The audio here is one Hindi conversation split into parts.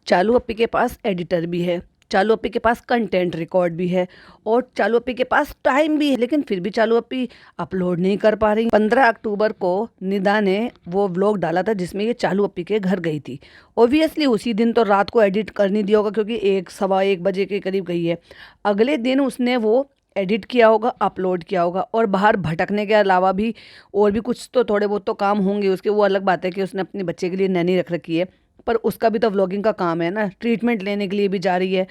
चालू अप्पी के पास एडिटर भी है, चालू अप्पी के पास कंटेंट रिकॉर्ड भी है और चालू अप्पी के पास टाइम भी है, लेकिन फिर भी चालू अप्पी अपलोड नहीं कर पा रही। 15 अक्टूबर को निदा ने वो व्लॉग डाला था जिसमें ये चालू अप्पी के घर गई थी। ऑब्वियसली उसी दिन तो रात को एडिट कर नहीं दिया होगा क्योंकि 1 सवा 1 बजे के करीब गई है। अगले दिन उसने वो एडिट किया होगा, अपलोड किया होगा। और बाहर भटकने के अलावा भी और भी कुछ तो थोड़े बहुत तो काम होंगे उसके। वो अलग बात है कि उसने अपने बच्चे के लिए नैनी रख रखी है, पर उसका भी तो व्लॉगिंग का काम है ना, ट्रीटमेंट लेने के लिए भी जा रही है।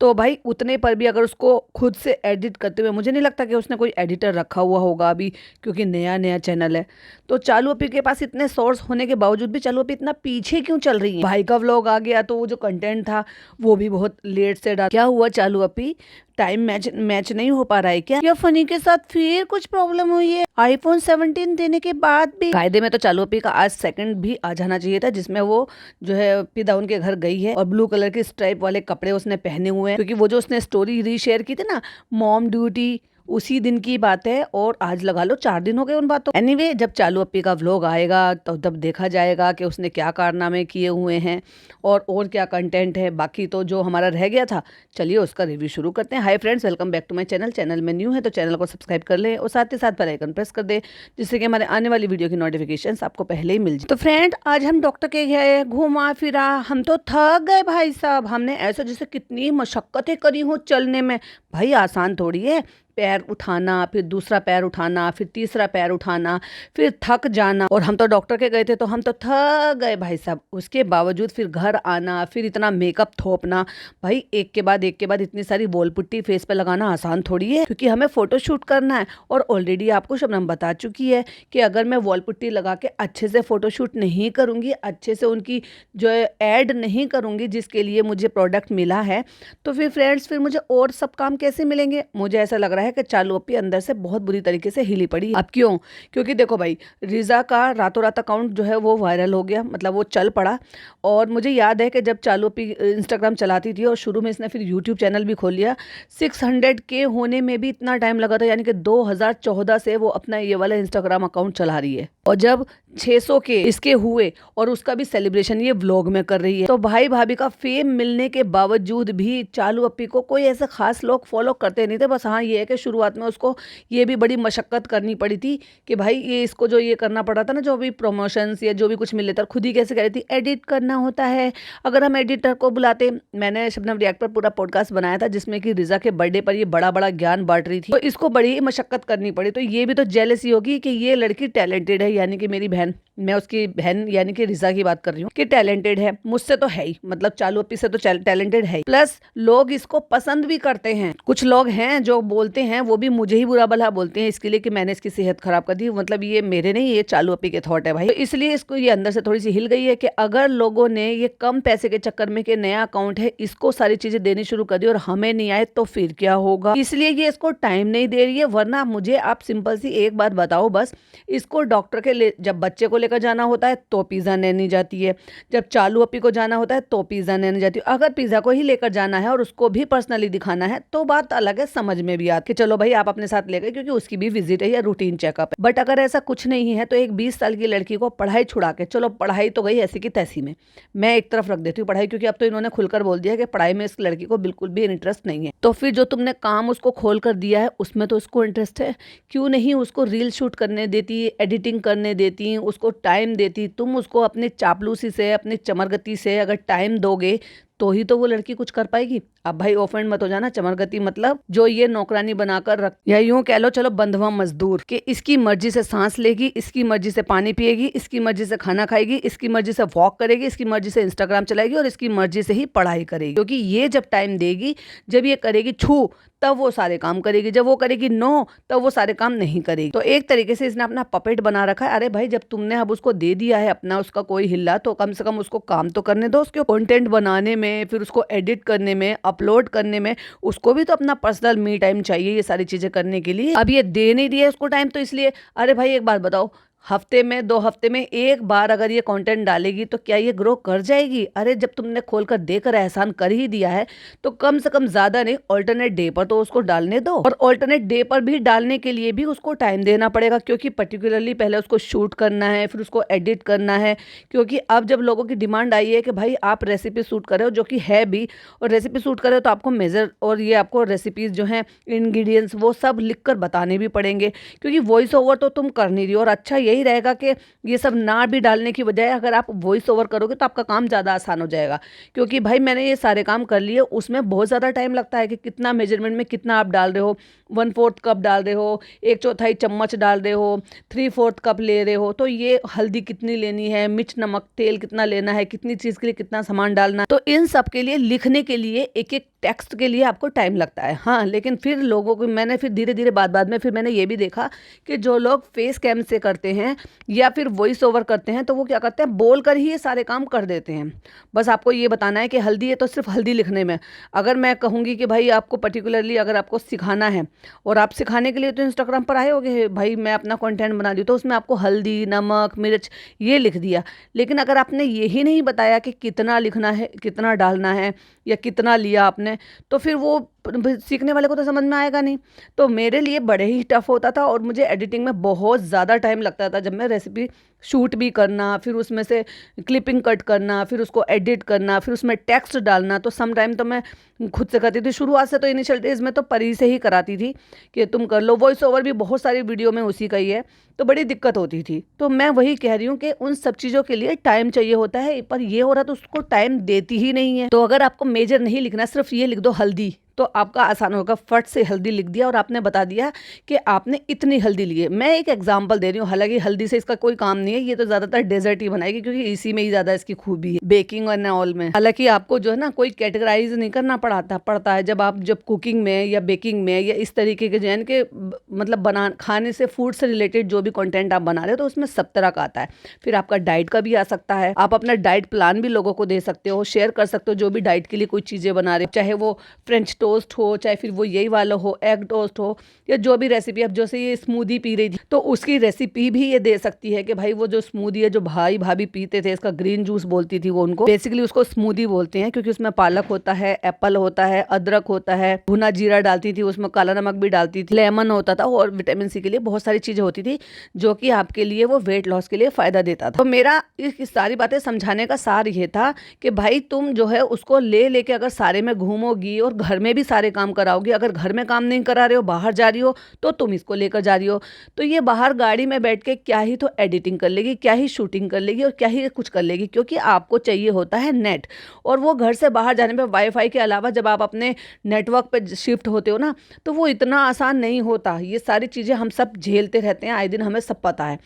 तो भाई उतने पर भी अगर उसको खुद से एडिट करते हुए, मुझे नहीं लगता कि उसने कोई एडिटर रखा हुआ होगा अभी, क्योंकि नया नया चैनल है। तो चालू अप्पी के पास इतने सोर्स होने के बावजूद भी चालू अप्पी इतना पीछे क्यों चल रही है। भाई का व्लॉग आ गया तो वो जो कंटेंट था वो भी बहुत लेट से डाला। क्या हुआ चालू अप्पी, टाइम मैच नहीं हो पा रहा है क्या? या फनी के साथ फिर कुछ प्रॉब्लम हुई है? आईफोन 17 देने के बाद भी कायदे में तो चालू अप्पी का आज सेकंड भी आ जाना चाहिए था, जिसमें वो जो है पिता उनके घर गई है और ब्लू कलर के स्ट्राइप वाले कपड़े उसने पहने हुए हैं, क्योंकि वो जो उसने स्टोरी रीशेयर की थी ना, मॉम ड्यूटी, उसी दिन की बात है। और आज लगा लो 4 दिन हो गए उन बातों। एनीवे, जब चालू अप्पी का व्लॉग आएगा तो तब देखा जाएगा कि उसने क्या कारनामे किए हुए हैं और क्या कंटेंट है। बाकी तो जो हमारा रह गया था, चलिए उसका रिव्यू शुरू करते हैं। Hi friends, welcome back to my channel. Channel में न्यू है तो चैनल को सब्सक्राइब कर लें और साथ ही साथ बेल आइकन प्रेस कर दें, जिससे कि हमारे आने वाली वीडियो की नोटिफिकेशन आपको पहले ही मिल जाए। तो फ्रेंड, आज हम डॉक्टर के गए, घूमा फिरा, हम तो थक गए भाई साहब। हमने ऐसा जैसे कितनी मशक्कतें करी हो चलने में। भाई आसान थोड़ी है, पैर उठाना, फिर दूसरा पैर उठाना, फिर तीसरा पैर उठाना, फिर थक जाना। और हम तो डॉक्टर के गए थे तो हम तो थक गए भाई साहब। उसके बावजूद फिर घर आना, फिर इतना मेकअप थोपना। भाई एक के बाद इतनी सारी वॉल पुट्टी फेस पे लगाना आसान थोड़ी है, क्योंकि हमें फोटो शूट करना है। और ऑलरेडी आपको शबनम बता चुकी है कि अगर मैं वॉल पुट्टी लगा के अच्छे से फोटो शूट नहीं करूँगी, अच्छे से उनकी जो है ऐड नहीं करूँगी जिसके लिए मुझे प्रोडक्ट मिला है, तो फिर फ्रेंड्स फिर मुझे और सब काम कैसे मिलेंगे। मुझे ऐसा लग रहा है कि चालू अप्पी अंदर से बहुत बुरी तरीके से हिली पड़ी। अब क्यों? क्योंकि देखो भाई, रिजा का रातों रात अकाउंट जो है वो वायरल हो गया, मतलब वो चल पड़ा। और मुझे याद है कि जब चालू अप्पी इंस्टाग्राम चलाती थी और शुरू में इसने फिर यूट्यूब चैनल भी खोल लिया, 600K होने में भी इतना टाइम लगा था, यानी कि 2014 से वो अपना ये वाला इंस्टाग्राम अकाउंट चला रही है। और जब 600K इसके हुए और उसका भी सेलिब्रेशन ये व्लॉग में कर रही है, तो भाई भाभी का फेम मिलने के बावजूद भी चालू अप्पी को कोई ऐसे खास लोग फॉलो करते नहीं थे। बस हाँ, ये है कि शुरुआत में उसको ये भी बड़ी मशक्कत करनी पड़ी थी कि भाई ये इसको जो ये करना पड़ा था ना, जो भी प्रमोशंस या जो भी कुछ मिले था, खुद ही कैसे कह रही थी एडिट करना होता है। अगर हम एडिटर को बुलाते, मैंने शबनम रिएक्ट पर पूरा पॉडकास्ट बनाया था जिसमें कि रिजा के बर्थडे पर ये बड़ा बड़ा ज्ञान बांट रही थी, तो इसको बड़ी ही मशक्कत करनी पड़ी। तो ये भी तो जेलसी होगी कि ये लड़की टैलेंटेड है, यानी कि मेरी बहन, मैं उसकी बहन यानी कि रिजा की बात कर रही हूँ, कि टैलेंटेड है। मुझसे तो है ही, मतलब चालू अप्पी से तो टैलेंटेड है, प्लस लोग इसको पसंद भी करते हैं। कुछ लोग हैं जो बोलते हैं, वो भी मुझे ही बुरा भला बोलते हैं इसके लिए कि मैंने इसकी सेहत खराब कर दी। मतलब ये मेरे नहीं, ये चालू अप्पी के थॉट है भाई। तो इसलिए इसको ये अंदर से थोड़ी सी हिल गई है कि अगर लोगों ने ये कम पैसे के चक्कर में, कि नया अकाउंट है, इसको सारी चीजें देनी शुरू कर दी और हमें नहीं आए तो फिर क्या होगा। इसलिए ये इसको टाइम नहीं दे रही है। वरना मुझे आप सिंपल सी एक बात बताओ, बस इसको डॉक्टर के जब बच्चे को लेकर जाना होता है तो पिज्जा लेने जाती है, जब चालू अप्पी को जाना होता है तो पिज्जा लेने जाती है। अगर पिज्जा को ही लेकर जाना है और उसको भी पर्सनली दिखाना है तो बात अलग है, समझ में भी आती है, चलो भाई आप अपने साथ ले गए क्योंकि उसकी भी विजिट है या रूटीन चेकअप है। बट अगर ऐसा कुछ नहीं है तो एक 20 साल की लड़की को पढ़ाई छुड़ा के, चलो पढ़ाई तो गई ऐसी की तैसी में, मैं एक तरफ रख देती हूँ पढ़ाई, क्योंकि अब तो इन्होंने खुलकर बोल दिया कि पढ़ाई में इस लड़की को बिल्कुल भी इंटरेस्ट नहीं है। तो फिर जो तुमने काम उसको खोल कर दिया है उसमें तो उसको इंटरेस्ट है, क्यों नहीं उसको रील शूट करने देती, एडिटिंग करने देती, उसको टाइम देती। तुम उसको अपने चापलूसी से, अपनी चमरगती से अगर टाइम दोगे तो ही तो वो लड़की कुछ कर पाएगी। अब भाई ऑफेंड मत हो जाना, चमरगती मतलब जो ये नौकरानी बनाकर रख, या यूं कह लो चलो बंधुआ मजदूर, कि इसकी मर्जी से सांस लेगी, इसकी मर्जी से पानी पिएगी, इसकी मर्जी से खाना खाएगी, इसकी मर्जी से वॉक करेगी, इसकी मर्जी से इंस्टाग्राम चलाएगी और इसकी मर्जी से ही पढ़ाई करेगी। क्योंकि ये जब टाइम देगी, जब ये करेगी छू, तब वो सारे काम करेगी, जब वो करेगी नो, तब वो सारे काम नहीं करेगी। तो एक तरीके से इसने अपना पपेट बना रखा है। अरे भाई, जब तुमने अब उसको दे दिया है अपना, उसका कोई हिल्ला, तो कम से कम उसको काम तो करने दो। उसके कंटेंट बनाने में, फिर उसको एडिट करने में, अपलोड करने में, उसको भी तो अपना पर्सनल मी टाइम चाहिए ये सारी चीजें करने के लिए। अब ये दे नहीं रही है उसको टाइम, तो इसलिए अरे भाई एक बात बताओ, हफ्ते में 2 हफ्ते में एक बार अगर ये कंटेंट डालेगी तो क्या ये ग्रो कर जाएगी? अरे जब तुमने खोल कर देकर एहसान कर ही दिया है तो कम से कम ज़्यादा नहीं, ऑल्टरनेट डे पर तो उसको डालने दो। और ऑल्टरनेट डे पर भी डालने के लिए भी उसको टाइम देना पड़ेगा, क्योंकि पर्टिकुलरली पहले उसको शूट करना है, फिर उसको एडिट करना है। क्योंकि अब जब लोगों की डिमांड आई है कि भाई आप रेसिपी शूट कर रहे हो, जो कि है भी, और रेसिपी शूट कर रहे हो तो आपको मेजर और ये आपको रेसिपीज जो हैं, इंग्रेडिएंट्स, वो सब लिख कर बताने भी पड़ेंगे, क्योंकि वॉइस ओवर तो तुम कर नहीं रही हो। और अच्छा यही रहेगा कि ये सब ना भी डालने की बजाय अगर आप वॉइस ओवर करोगे तो आपका काम ज़्यादा आसान हो जाएगा। क्योंकि भाई मैंने ये सारे काम कर लिए, उसमें बहुत ज़्यादा टाइम लगता है कि कितना मेजरमेंट में कितना आप डाल रहे हो, 1/4 कप डाल रहे हो, 1/4 चम्मच डाल रहे हो, 3/4 कप ले रहे हो, तो ये हल्दी कितनी लेनी है, मिर्च नमक तेल कितना लेना है, कितनी चीज़ के लिए कितना सामान डालना है, तो इन सब के लिए लिखने के लिए एक एक टेक्स्ट के लिए आपको टाइम लगता है। हाँ, लेकिन फिर लोगों को मैंने फिर धीरे धीरे बाद में फिर मैंने ये भी देखा कि जो लोग फेस कैम से करते हैं या फिर वॉइस ओवर करते हैं तो वो क्या करते हैं, बोल कर ही ये सारे काम कर देते हैं। बस आपको ये बताना है कि हल्दी है तो सिर्फ हल्दी लिखने में। अगर मैं कहूँगी कि भाई आपको पर्टिकुलरली अगर आपको सिखाना है, और आप सिखाने के लिए तो इंस्टाग्राम पर आए होगे, भाई मैं अपना कंटेंट बना दी तो उसमें आपको हल्दी नमक मिर्च ये लिख दिया, लेकिन अगर आपने यही नहीं बताया कि कितना लिखना है, कितना डालना है, या कितना लिया आपने, तो फिर वो सीखने वाले को तो समझ में आएगा नहीं। तो मेरे लिए बड़े ही टफ होता था और मुझे एडिटिंग में बहुत ज़्यादा टाइम लगता था। जब मैं रेसिपी शूट भी करना, फिर उसमें से क्लिपिंग कट करना, फिर उसको एडिट करना, फिर उसमें टेक्स्ट डालना, तो सम टाइम तो मैं खुद से करती थी। शुरुआत से तो इनिशियल डेज में तो परी से ही कराती थी कि तुम कर लो। वॉइस ओवर भी बहुत सारी वीडियो में उसी का ही है, तो बड़ी दिक्कत होती थी। तो मैं वही कह रही हूँ कि उन सब चीज़ों के लिए टाइम चाहिए होता है, पर ये हो रहा तो उसको टाइम देती ही नहीं है। तो अगर आपको मेजर नहीं लिखना, सिर्फ ये लिख दो हल्दी, तो आपका आसान होगा। फट से हल्दी लिख दिया और आपने बता दिया कि आपने इतनी हल्दी ली है। मैं एक एग्जांपल दे रही हूँ, हालांकि हल्दी से इसका कोई काम नहीं है, ये तो ज़्यादातर डेजर्ट ही बनाएगी क्योंकि इसी में ही ज़्यादा इसकी खूबी है, बेकिंग और ऑल में। हालांकि आपको जो है ना कोई कैटेगराइज नहीं करना पड़ता है जब कुकिंग में या बेकिंग में या इस तरीके के जैन के मतलब बना खाने से, फूड से रिलेटेड जो भी कंटेंट आप बना रहे हो तो उसमें सब तरह का आता है। फिर आपका डाइट का भी आ सकता है, आप अपना डाइट प्लान भी लोगों को दे सकते हो, शेयर कर सकते हो, जो भी डाइट के लिए कोई चीज़ें बना रहे हो, चाहे वो फ्रेंच टोस्ट हो, चाहे फिर वो यही वाला हो, एग टोस्ट हो, या जो भी रेसिपी। अब जैसे ये स्मूदी पी रही थी तो उसकी रेसिपी भी ये दे सकती है कि भाई वो जो स्मूदी है जो भाई भाभी पीते थे, इसका ग्रीन जूस बोलती थी वो, उनको बेसिकली उसको स्मूदी बोलते हैं क्योंकि उसमें पालक होता है, एप्पल होता है, अदरक होता है, भुना जीरा डालती थी, उसमें काला नमक भी डालती थी, लेमन होता था, और विटामिन सी के लिए बहुत सारी चीजें होती थी जो कि आपके लिए वो वेट लॉस के लिए फायदा देता था। तो मेरा इस सारी बातें समझाने का सार ये था कि भाई तुम जो है उसको ले लेके अगर सारे में घूमोगी और घर में भी सारे काम कराओगी, अगर घर में काम नहीं करा रहे हो, बाहर जा रही हो, तो तुम इसको लेकर जा रही हो, तो ये बाहर गाड़ी में बैठ के क्या ही तो एडिटिंग कर लेगी, क्या ही शूटिंग कर लेगी और क्या ही कुछ कर लेगी, क्योंकि आपको चाहिए होता है नेट। और वो घर से बाहर जाने पे वाईफाई के अलावा जब आप अपने नेटवर्क पे शिफ्ट होते हो ना, तो वो इतना आसान नहीं होता। ये सारी चीज़ें हम सब झेलते रहते हैं आए दिन, हमें सब पता है।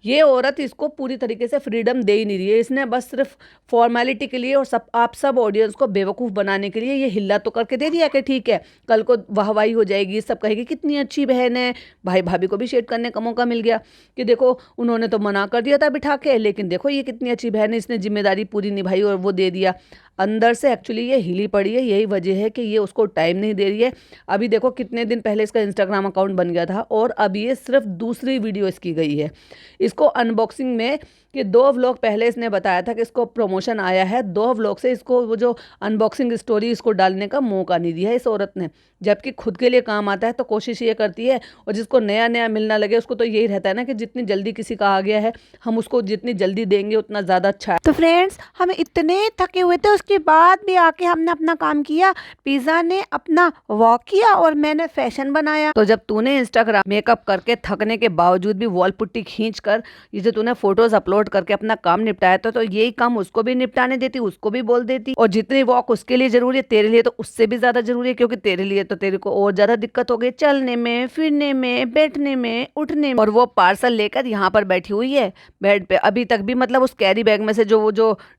ये औरत इसको पूरी तरीके से फ्रीडम दे ही नहीं रही है, इसने बस सिर्फ फॉर्मेलिटी के लिए और आप सब ऑडियंस को बेवकूफ़ बनाने के लिए ये हिल्ला तो करके दे दिया कि ठीक है कल को वाहवाही हो जाएगी, सब कहेगी कितनी अच्छी बहन है। भाई भाभी को भी शेयर करने का मौका मिल गया कि देखो उन्होंने तो मना कर दिया था बिठा के, लेकिन देखो ये कितनी अच्छी बहन है, इसने जिम्मेदारी पूरी निभाई और वो दे दिया। अंदर से एक्चुअली ये हिली पड़ी है, यही वजह है कि ये उसको टाइम नहीं दे रही है। अभी देखो कितने दिन पहले इसका इंस्टाग्राम अकाउंट बन गया था और अब ये सिर्फ दूसरी वीडियो इसकी गई है। इसको अनबॉक्सिंग में कि 2 व्लॉग पहले इसने बताया था कि इसको प्रमोशन आया है, 2 व्लॉग से इसको वो जो अनबॉक्सिंग स्टोरी इसको डालने का मौका नहीं दिया है इस औरत ने। जबकि खुद के लिए काम आता है तो कोशिश ये करती है, और जिसको नया नया मिलना लगे उसको तो यही रहता है ना कि जितनी जल्दी किसी का आ गया है हम उसको जितनी जल्दी देंगे उतना ज़्यादा अच्छा है। तो फ्रेंड्स हम इतने थके हुए थे, उसके बाद भी आके हमने अपना काम किया। पिज़्ज़ा ने अपना वॉक किया और मैंने फैशन बनाया। तो जब तूने इंस्टाग्राम मेकअप करके थकने के बावजूद भी वॉल पुट्टी खींच कर ये जो तूने फोटोज अपलोड करके अपना काम निपटाया था, तो यही काम उसको भी निपटाने देती, उसको भी बोल देती। और जितनी वॉक उसके लिए जरूरी है तेरे लिए तो उससे भी ज्यादा जरूरी है, क्योंकि तेरे लिए तो तेरे को और ज्यादा दिक्कत हो गई चलने में, फिरने में, बैठने में, उठने में। और वो पार्सल लेकर यहाँ पर बैठी हुई है बेड पे, अभी तक भी मतलब उस कैरी बैग में से जो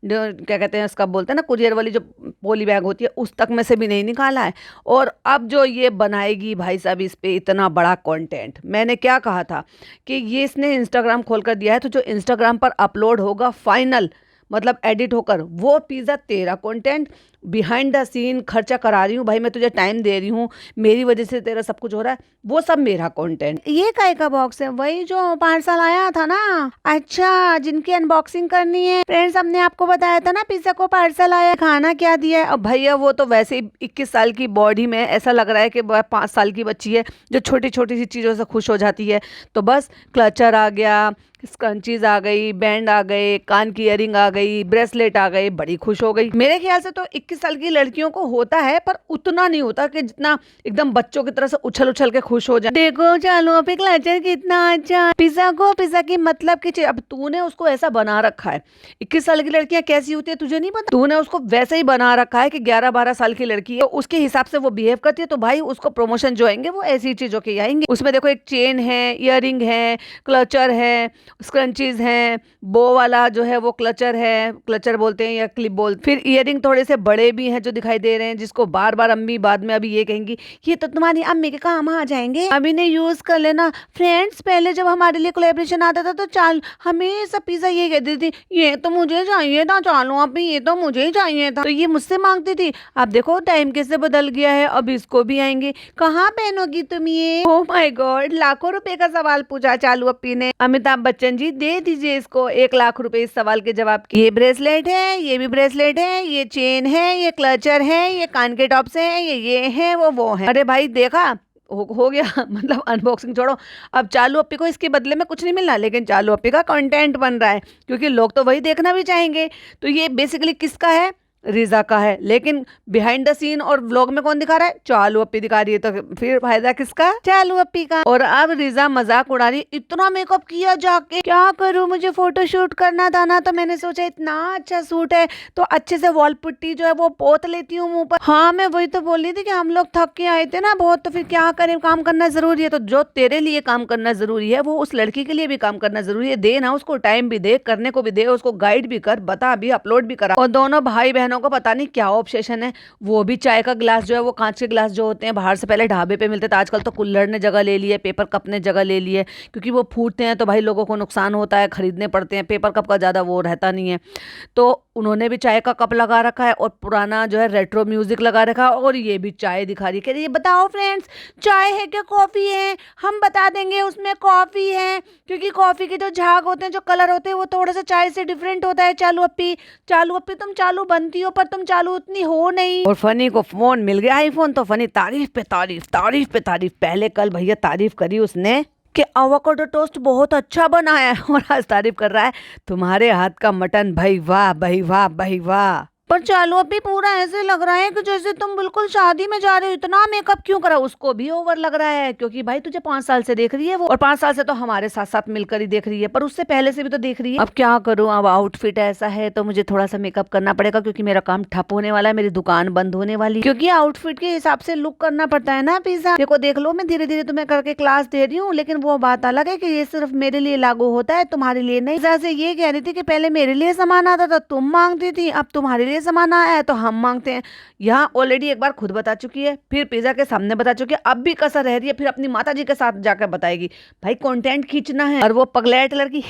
क्या कहते हैं उसका बोलते हैं ना कुरियर वाली जो पोली बैग होती है उस तक में से भी नहीं निकाला है। और अब जो ये बनाएगी भाई साहब इस पे इतना बड़ा कंटेंट, मैंने क्या कहा था कि ये इसने इंस्टाग्राम खोल कर दिया है, तो जो इंस्टाग्राम पर अपलोड होगा फाइनल मतलब एडिट होकर, वो पिज़्ज़ा तेरा कंटेंट, बिहाइंड द सीन खर्चा करा रही हूँ भाई, मैं तुझे टाइम दे रही हूँ, मेरी वजह से तेरा सब कुछ हो रहा है, वो सब मेरा कंटेंट। ये काय का बॉक्स है? वही जो पार्सल आया था ना? अच्छा, जिनकी अनबॉक्सिंग करनी है। फ्रेंड्स, हमने आपको बताया था ना पिज्जा को पार्सल आया। खाना क्या दिया है? अब भैया वो तो वैसे ही 21 साल की बॉडी में ऐसा लग रहा है कि 5 साल की बच्ची है जो छोटी छोटी सी चीज़ों से खुश हो जाती है। तो बस क्लचर आ गया, स्क्रंचीज आ गई, बैंड आ गए, कान की इयरिंग आ गई, ब्रेसलेट आ गई, बड़ी खुश हो गई। मेरे ख्याल से तो 21 साल की लड़कियों को होता है, पर उतना नहीं होता कि जितना एकदम बच्चों की तरह से उछल उछल के खुश हो जाए। देखो चालू अब एक क्लचर कितना अच्छा। पिज्जा की मतलब की चीज। अब तूने उसको ऐसा बना रखा है, 21 साल की लड़कियां कैसी होती है तुझे नहीं पता, तूने उसको वैसे ही बना रखा है कि 11-12 साल की लड़की है, तो उसके हिसाब से वो बिहेव करती है, तो भाई उसको प्रमोशन जो आएंगे वो ऐसी चीजों के आएंगे। उसमें देखो एक चेन है, इयरिंग है, क्लचर है, स्क्रंचीज हैं, बो वाला जो है वो क्लचर है, क्लचर बोलते हैं या क्लिप बोलते, फिर इयरिंग थोड़े से बड़े भी हैं जो दिखाई दे रहे हैं, जिसको बार बार अम्मी बाद में अभी ये कहेंगी ये तो तुम्हारी अम्मी के काम आ जाएंगे, अभी ने यूज कर लेना। फ्रेंड्स, पहले जब हमारे लिए कोलैबोरेशन आता था तो चाल हमेशा पिज्जा ये कहती थी, ये तो मुझे चाहिए था चालू अभी, ये तो मुझे ही चाहिए था, तो ये मुझसे मांगती थी। अब देखो टाइम कैसे बदल गया है, अब इसको भी आएंगे। कहाँ पहनोगी तुम ये? ओह माय गॉड, लाखों रुपए का सवाल पूछा चालू अप्पी ने। अमिताभ बच्चन जी दे दीजिए इसको 1 लाख रुपए इस सवाल के जवाब की। ये ब्रेसलेट है, ये भी ब्रेसलेट है, ये चेन है, ये क्लचर है, ये कान के टॉप्स है, ये है वो है। अरे भाई देखा, हो गया मतलब अनबॉक्सिंग छोड़ो, अब चालू अप्पी को इसके बदले में कुछ नहीं मिलना, लेकिन चालू अप्पी का कंटेंट बन रहा है, क्योंकि लोग तो वही देखना भी चाहेंगे। तो ये बेसिकली किसका है? रिजा का है, लेकिन बिहाइंड द सीन और व्लॉग में कौन दिखा रहा है? चालू अप्पी दिखा रही है, तो फिर फायदा किसका? चालू अप्पी का। और अब रिजा मजाक उड़ा रही, इतना मेकअप किया जाके, क्या करूं, मुझे फोटो शूट करना था ना, तो मैंने सोचा इतना अच्छा सूट है तो अच्छे से वॉल पुट्टी जो है वो पोत लेती हूँ मुंह पर। हाँ, मैं वही तो बोल रही थी कि हम लोग थक के आए थे ना बहुत, तो फिर क्या करें, काम करना जरूरी है। तो जो तेरे लिए काम करना जरूरी है वो उस लड़की के लिए भी काम करना जरूरी है। दे ना उसको टाइम भी दे, करने को भी दे, उसको गाइड भी कर, बता भी, अपलोड भी करा। और दोनों भाई बहनों को पता नहीं क्या ऑब्सेशन है, वो भी चाय का गिलास जो है वो कांच के गिलास जो होते हैं बाहर से पहले ढाबे पे मिलते थे, आजकल तो कुल्हड़ ने जगह ले ली है, पेपर कप ने जगह ले ली है, क्योंकि वो फूटते हैं तो भाई लोगों को नुकसान होता है, खरीदने पड़ते हैं। पेपर कप का ज़्यादा वो रहता नहीं है, तो उन्होंने भी चाय का कप लगा रखा है और पुराना जो है रेट्रो म्यूजिक लगा रखा है, और ये भी चाय दिखा रही है। कह रही है बताओ फ्रेंड्स, चाय है क्या कॉफ़ी है? हम बता देंगे उसमें कॉफ़ी है, क्योंकि कॉफ़ी के जो झाग होते हैं, जो कलर होते हैं, वो थोड़ा सा चाय से डिफरेंट होता है। चालू अप्पी तुम चालू बनती हो, पर तुम चालू उतनी हो नहीं। और फनी को फोन मिल गया, आईफोन, तो फनी तारीफ पे तारीफ, तारीफ पे तारीफ। पहले कल भैया तारीफ करी उसने कि एवोकाडो टोस्ट बहुत अच्छा बना है, और आज तारीफ कर रहा है तुम्हारे हाथ का मटन, भाई वाह भाई वाह भाई वाह। पर चालू अभी पूरा ऐसे लग रहा है कि जैसे तुम बिल्कुल शादी में जा रहे हो, इतना मेकअप क्यों करा? उसको भी ओवर लग रहा है, क्योंकि भाई तुझे 5 साल से देख रही है वो, और 5 साल से तो हमारे साथ साथ मिलकर ही देख रही है, पर उससे पहले से भी तो देख रही है। अब क्या करूं, अब आउटफिट ऐसा है तो मुझे थोड़ा सा मेकअप करना पड़ेगा, क्योंकि मेरा काम ठप होने वाला है, मेरी दुकान बंद होने वाली, क्योंकि आउटफिट के हिसाब से लुक करना पड़ता है ना पिज्जा। देखो देख लो, मैं धीरे धीरे तुम्हें करके क्लास दे रही हूँ, लेकिन वो बात अलग है कि ये सिर्फ मेरे लिए लागू होता है, तुम्हारे लिए नहीं। जैसे ये कह रही थी कि पहले मेरे लिए सामान आता था, तुम मांगती थी, अब तुम्हारे लिए सामान आया है तो हम मांगते हैं। यहाँ ऑलरेडी एक बार खुद बता चुकी है, फिर पिज्जा के सामने बता चुकी है, अब भी कसर रह रही है, फिर अपनी माता जी के साथ जाकर बताएगी। भाई कंटेंट खींचना है। और वो पगलैट लड़की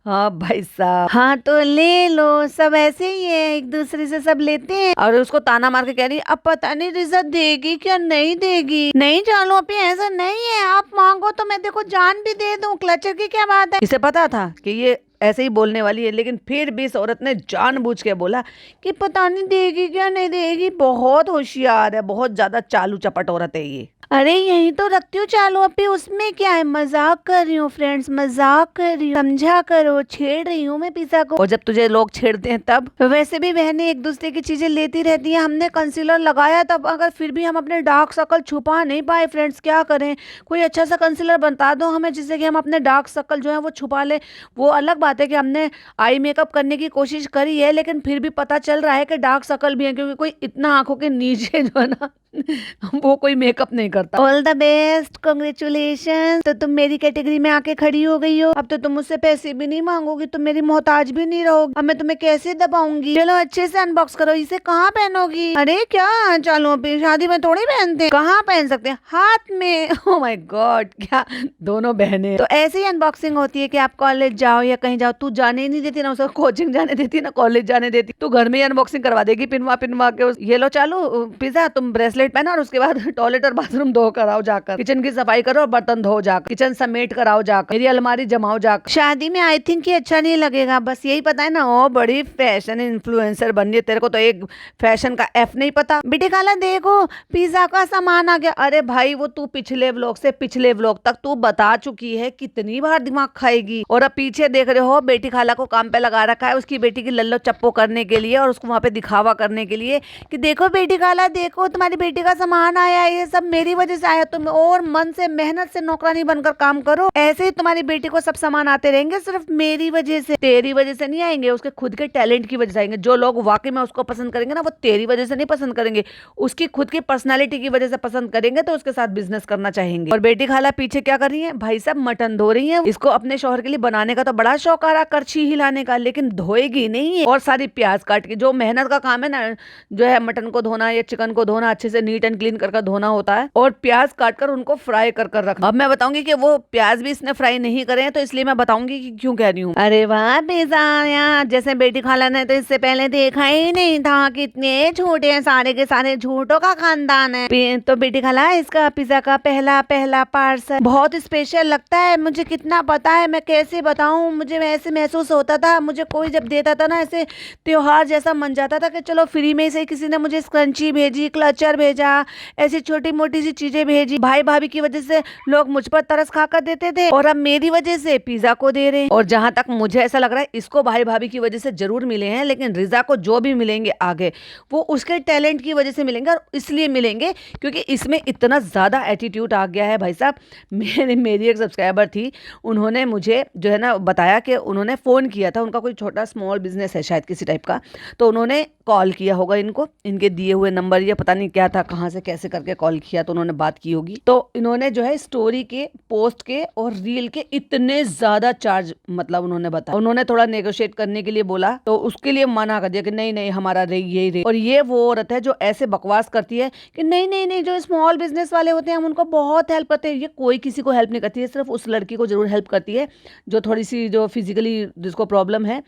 हाँ भाई साहब, हाँ तो ले लो, सब ऐसे ही है, एक दूसरे से सब लेते हैं। और उसको ताना मार के कह रही, अब पता नहीं रिजल्ट देगी क्या नहीं देगी। नहीं चालू अभी ऐसा नहीं है, आप मांगो तो मैं देखो जान भी दे दूं, क्लचर की क्या बात है। इसे पता था कि ये ऐसे ही बोलने वाली है, लेकिन फिर भी इस औरत ने जानबूझ के बोला कि पता नहीं देगी क्या नहीं देगी। बहुत होशियार है, बहुत ज्यादा चालू चपट औरत है ये। अरे यही तो रखती हूँ चालू अभी, उसमें क्या है, मजाक कर रही हूँ फ्रेंड्स, मजाक कर रही हूँ, समझा करो, छेड़ रही हूँ मैं पिज्जा को। और जब तुझे लोग छेड़ते हैं तब? वैसे भी बहनें एक दूसरे की चीजें लेती रहती हैं, हमने कंसीलर लगाया तब, अगर फिर भी हम अपने डार्क सर्कल छुपा नहीं पाए फ्रेंड्स, क्या करें? कोई अच्छा सा कंसीलर बता दो हमें, जिससे कि हम अपने डार्क सर्कल जो है वो छुपा ले। वो अलग बात है कि हमने आई मेकअप करने की कोशिश करी है, लेकिन फिर भी पता चल रहा है कि डार्क सर्कल भी है, क्योंकि कोई इतना आंखों के नीचे जो है ना वो कोई मेकअप नहीं करता। All the best, congratulation. तो तुम मेरी कैटेगरी में आके खड़ी हो गई हो। अब तो तुम मुझसे पैसे भी नहीं मांगोगी, तुम मेरी मोहताज भी नहीं रहोगी। अब मैं तुम्हें कैसे दबाऊंगी? चलो अच्छे से अनबॉक्स करो। इसे कहाँ पहनोगी? अरे क्या, चलो अभी शादी में थोड़ी पहनते, कहाँ पहन सकते हैं? हाथ में। ओ माय गॉड, क्या दोनों बहनें। तो ऐसे ही अनबॉक्सिंग होती है कि आप कॉलेज जाओ या कहीं जाओ। तू जाने ही नहीं देती ना, उसको कोचिंग जाने देती ना कॉलेज जाने देती। तू घर में ही अनबॉक्सिंग करवा देगी पिनवा पिनवा के। ये लो चालू पिज्जा, तुम ब्रेसलेट पहना और उसके बाद टॉयलेट और बाथरूम धो कर आओ जाकर, किचन की सफाई करो और बर्तन धो जाकर, किचन समेट कर आओ जाकर, मेरी अलमारी जमाओ जाकर। शादी में आई थिंक ये अच्छा नहीं लगेगा। बस यही पता है ना, ओ बड़ी फैशन इन्फ्लुएंसर बन रही है। तेरे को तो एक फैशन का एफ नहीं पता। बेटे खाला देखो, पिज्जा का सामान आ गया। अरे भाई, वो तू पिछले व्लॉग से पिछले व्लॉग तक तू बता चुकी है, कितनी बार दिमाग खाएगी। और अब पीछे देख रहे हो, बेटी खाला को काम पे लगा रखा है उसकी बेटी की लल्लो चप्पो करने के लिए और उसको वहां पे दिखावा करने के लिए कि देखो बेटी खाला, देखो तुम्हारी बेटी का सामान आया है, ये सब मेरी वजह से आया। तुम और मन से मेहनत से नौकरानी बनकर काम करो। ऐसे ही तुम्हारी बेटी को सब सामान आते रहेंगे, सिर्फ मेरी वजह से, तेरी वजह से नहीं आएंगे। उसके खुद के टैलेंट की वजह से आएंगे। जो लोग वाकई में उसको पसंद करेंगे ना, वो तेरी वजह से नहीं पसंद करेंगे, उसकी खुद की पर्सनैलिटी की वजह से पसंद करेंगे, तो उसके साथ बिजनेस करना चाहेंगे। और बेटी खाला पीछे क्या कर रही है भाई साहब? मटन धो रही है। इसको अपने शौहर के लिए बनाने का तो बड़ा शौक आ रहा, करछी हिलाने का, लेकिन धोएगी नहीं है। और सारी प्याज काट के, जो मेहनत का काम है ना, जो है मटन को धोना या चिकन को धोना, अच्छे से नीट एंड क्लीन कर धोना होता है, और प्याज काट कर उनको फ्राई कर रखना। अब मैं बताऊंगी कि वो प्याज भी इसने फ्राई नहीं करे हैं, तो इसलिए मैं बताऊंगी कि क्यों कह रही हूँ। अरे वाह पिज्जा, जैसे बेटी खाला ने तो इससे पहले देखा ही नहीं था, कितने झूठे हैं, सारे के सारे झूठों का खानदान है। तो बेटी खाला, इसका पिज्जा का पहला पहला पार्सल बहुत स्पेशल लगता है। मुझे कितना पता है, मैं कैसे बताऊं। मुझे ऐसे महसूस होता था, मुझे कोई जब देता था ना, ऐसे त्योहार जैसा मन जाता था कि चलो फ्री में से किसी ने मुझे स्क्रंची भेजी, क्लचर भेजा, ऐसी छोटी मोटी सी चीजें भेजी। भाई भाभी की वजह से लोग मुझ पर तरस खाकर देते थे, और अब मेरी वजह से पिज्जा को दे रहे हैं। और जहां तक मुझे ऐसा लग रहा है, इसको भाई भाभी की वजह से जरूर मिले हैं, लेकिन रिजा को जो भी मिलेंगे आगे, वो उसके टैलेंट की वजह से मिलेंगे। और इसलिए मिलेंगे क्योंकि इसमें इतना ज्यादा एटीट्यूड आ गया है भाई साहब। मेरी एक सब्सक्राइबर थी, उन्होंने मुझे जो है ना बताया कि उन्होंने फोन किया था, उनका कोई छोटा स्मॉल बिजनेस है शायद किसी टाइप का, तो उन्होंने कॉल किया होगा इनको, इनके दिए हुए नंबर या पता नहीं क्या था, कहाँ से कैसे करके कॉल किया, तो उन्होंने बात की होगी। तो इन्होंने जो है स्टोरी के, पोस्ट के और रील के इतने ज्यादा चार्ज, मतलब उन्होंने बताया, उन्होंने थोड़ा नेगोशिएट करने के लिए बोला, तो उसके लिए मना कर दिया कि नहीं नहीं हमारा रे यही रे। और ये वो औरत है जो ऐसे बकवास करती है कि नहीं नहीं नहीं, जो स्मॉल बिजनेस वाले होते हैं हम उनको बहुत हेल्प करते हैं। ये कोई किसी को हेल्प नहीं करती है, सिर्फ उस लड़की को जरूर हेल्प करती है जो थोड़ी सी, जो फिजिकली जिसको प्रॉब्लम है,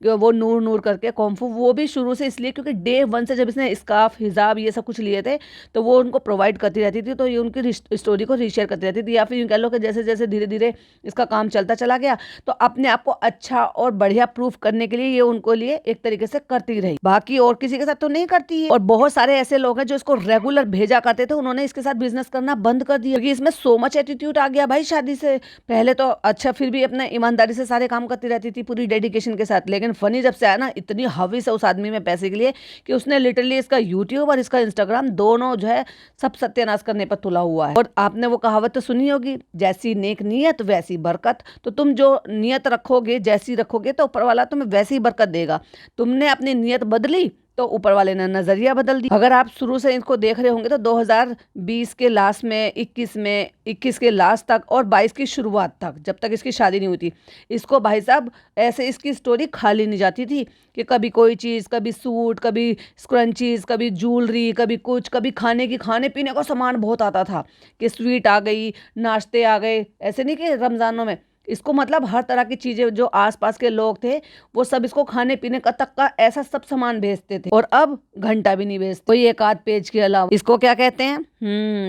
वो नूर नूर करके कॉम्फू, वो भी शुरू से इसलिए क्योंकि डे वन से जब इसने स्कार्फ, हिजाब ये सब कुछ लिए थे, तो वो उनको प्रोवाइड करती रहती थी, तो ये उनकी स्टोरी को रीशेयर करती रहती थी। या फिर यूँ कह लो कि जैसे जैसे धीरे धीरे इसका काम चलता चला गया, तो अपने आप को अच्छा और बढ़िया प्रूफ करने के लिए ये उनको लिए एक तरीके से करती रही, बाकी और किसी के साथ तो नहीं करती है। और बहुत सारे ऐसे लोग हैं जो इसको रेगुलर भेजा करते थे, उन्होंने इसके साथ बिजनेस करना बंद कर दिया क्योंकि इसमें सो मच एटीट्यूड आ गया भाई। शादी से पहले तो अच्छा, फिर भी अपने ईमानदारी से सारे काम करती रहती थी पूरी डेडिकेशन के साथ, लेकिन फनी जब से आया ना, इतनी हवीस है उस आदमी में पैसे के लिए कि उसने लिटरली इसका यूट्यूब और इसका इंस्टाग्राम दोनों जो है सब सत्यानाश करने पर तुला हुआ है। और आपने वो कहावत तो सुनी होगी, जैसी नेक नीयत वैसी बरकत। तो तुम जो नियत रखोगे, जैसी रखोगे, तो ऊपर वाला तुम्हें वैसी ही बरकत देगा। तुमने अपनी नियत बदली तो ऊपर वाले ने नजरिया बदल दी। अगर आप शुरू से इसको देख रहे होंगे तो 2020 के लास्ट में, 21 के लास्ट तक और 22 की शुरुआत तक, जब तक इसकी शादी नहीं हुई थी, इसको भाई साहब ऐसे इसकी स्टोरी खाली नहीं जाती थी कि कभी कोई चीज़, कभी सूट, कभी स्क्रंचीज, कभी ज्वेलरी, कभी कुछ, कभी खाने पीने का सामान बहुत आता था कि स्वीट आ गई, नाश्ते आ गए। ऐसे नहीं कि रमज़ानों में, इसको मतलब हर तरह की चीजें, जो आसपास के लोग थे वो सब इसको खाने पीने का तक का ऐसा सब सामान भेजते थे। और अब घंटा भी नहीं भेजते कोई, एक आध पेज के अलावा। इसको क्या कहते हैं?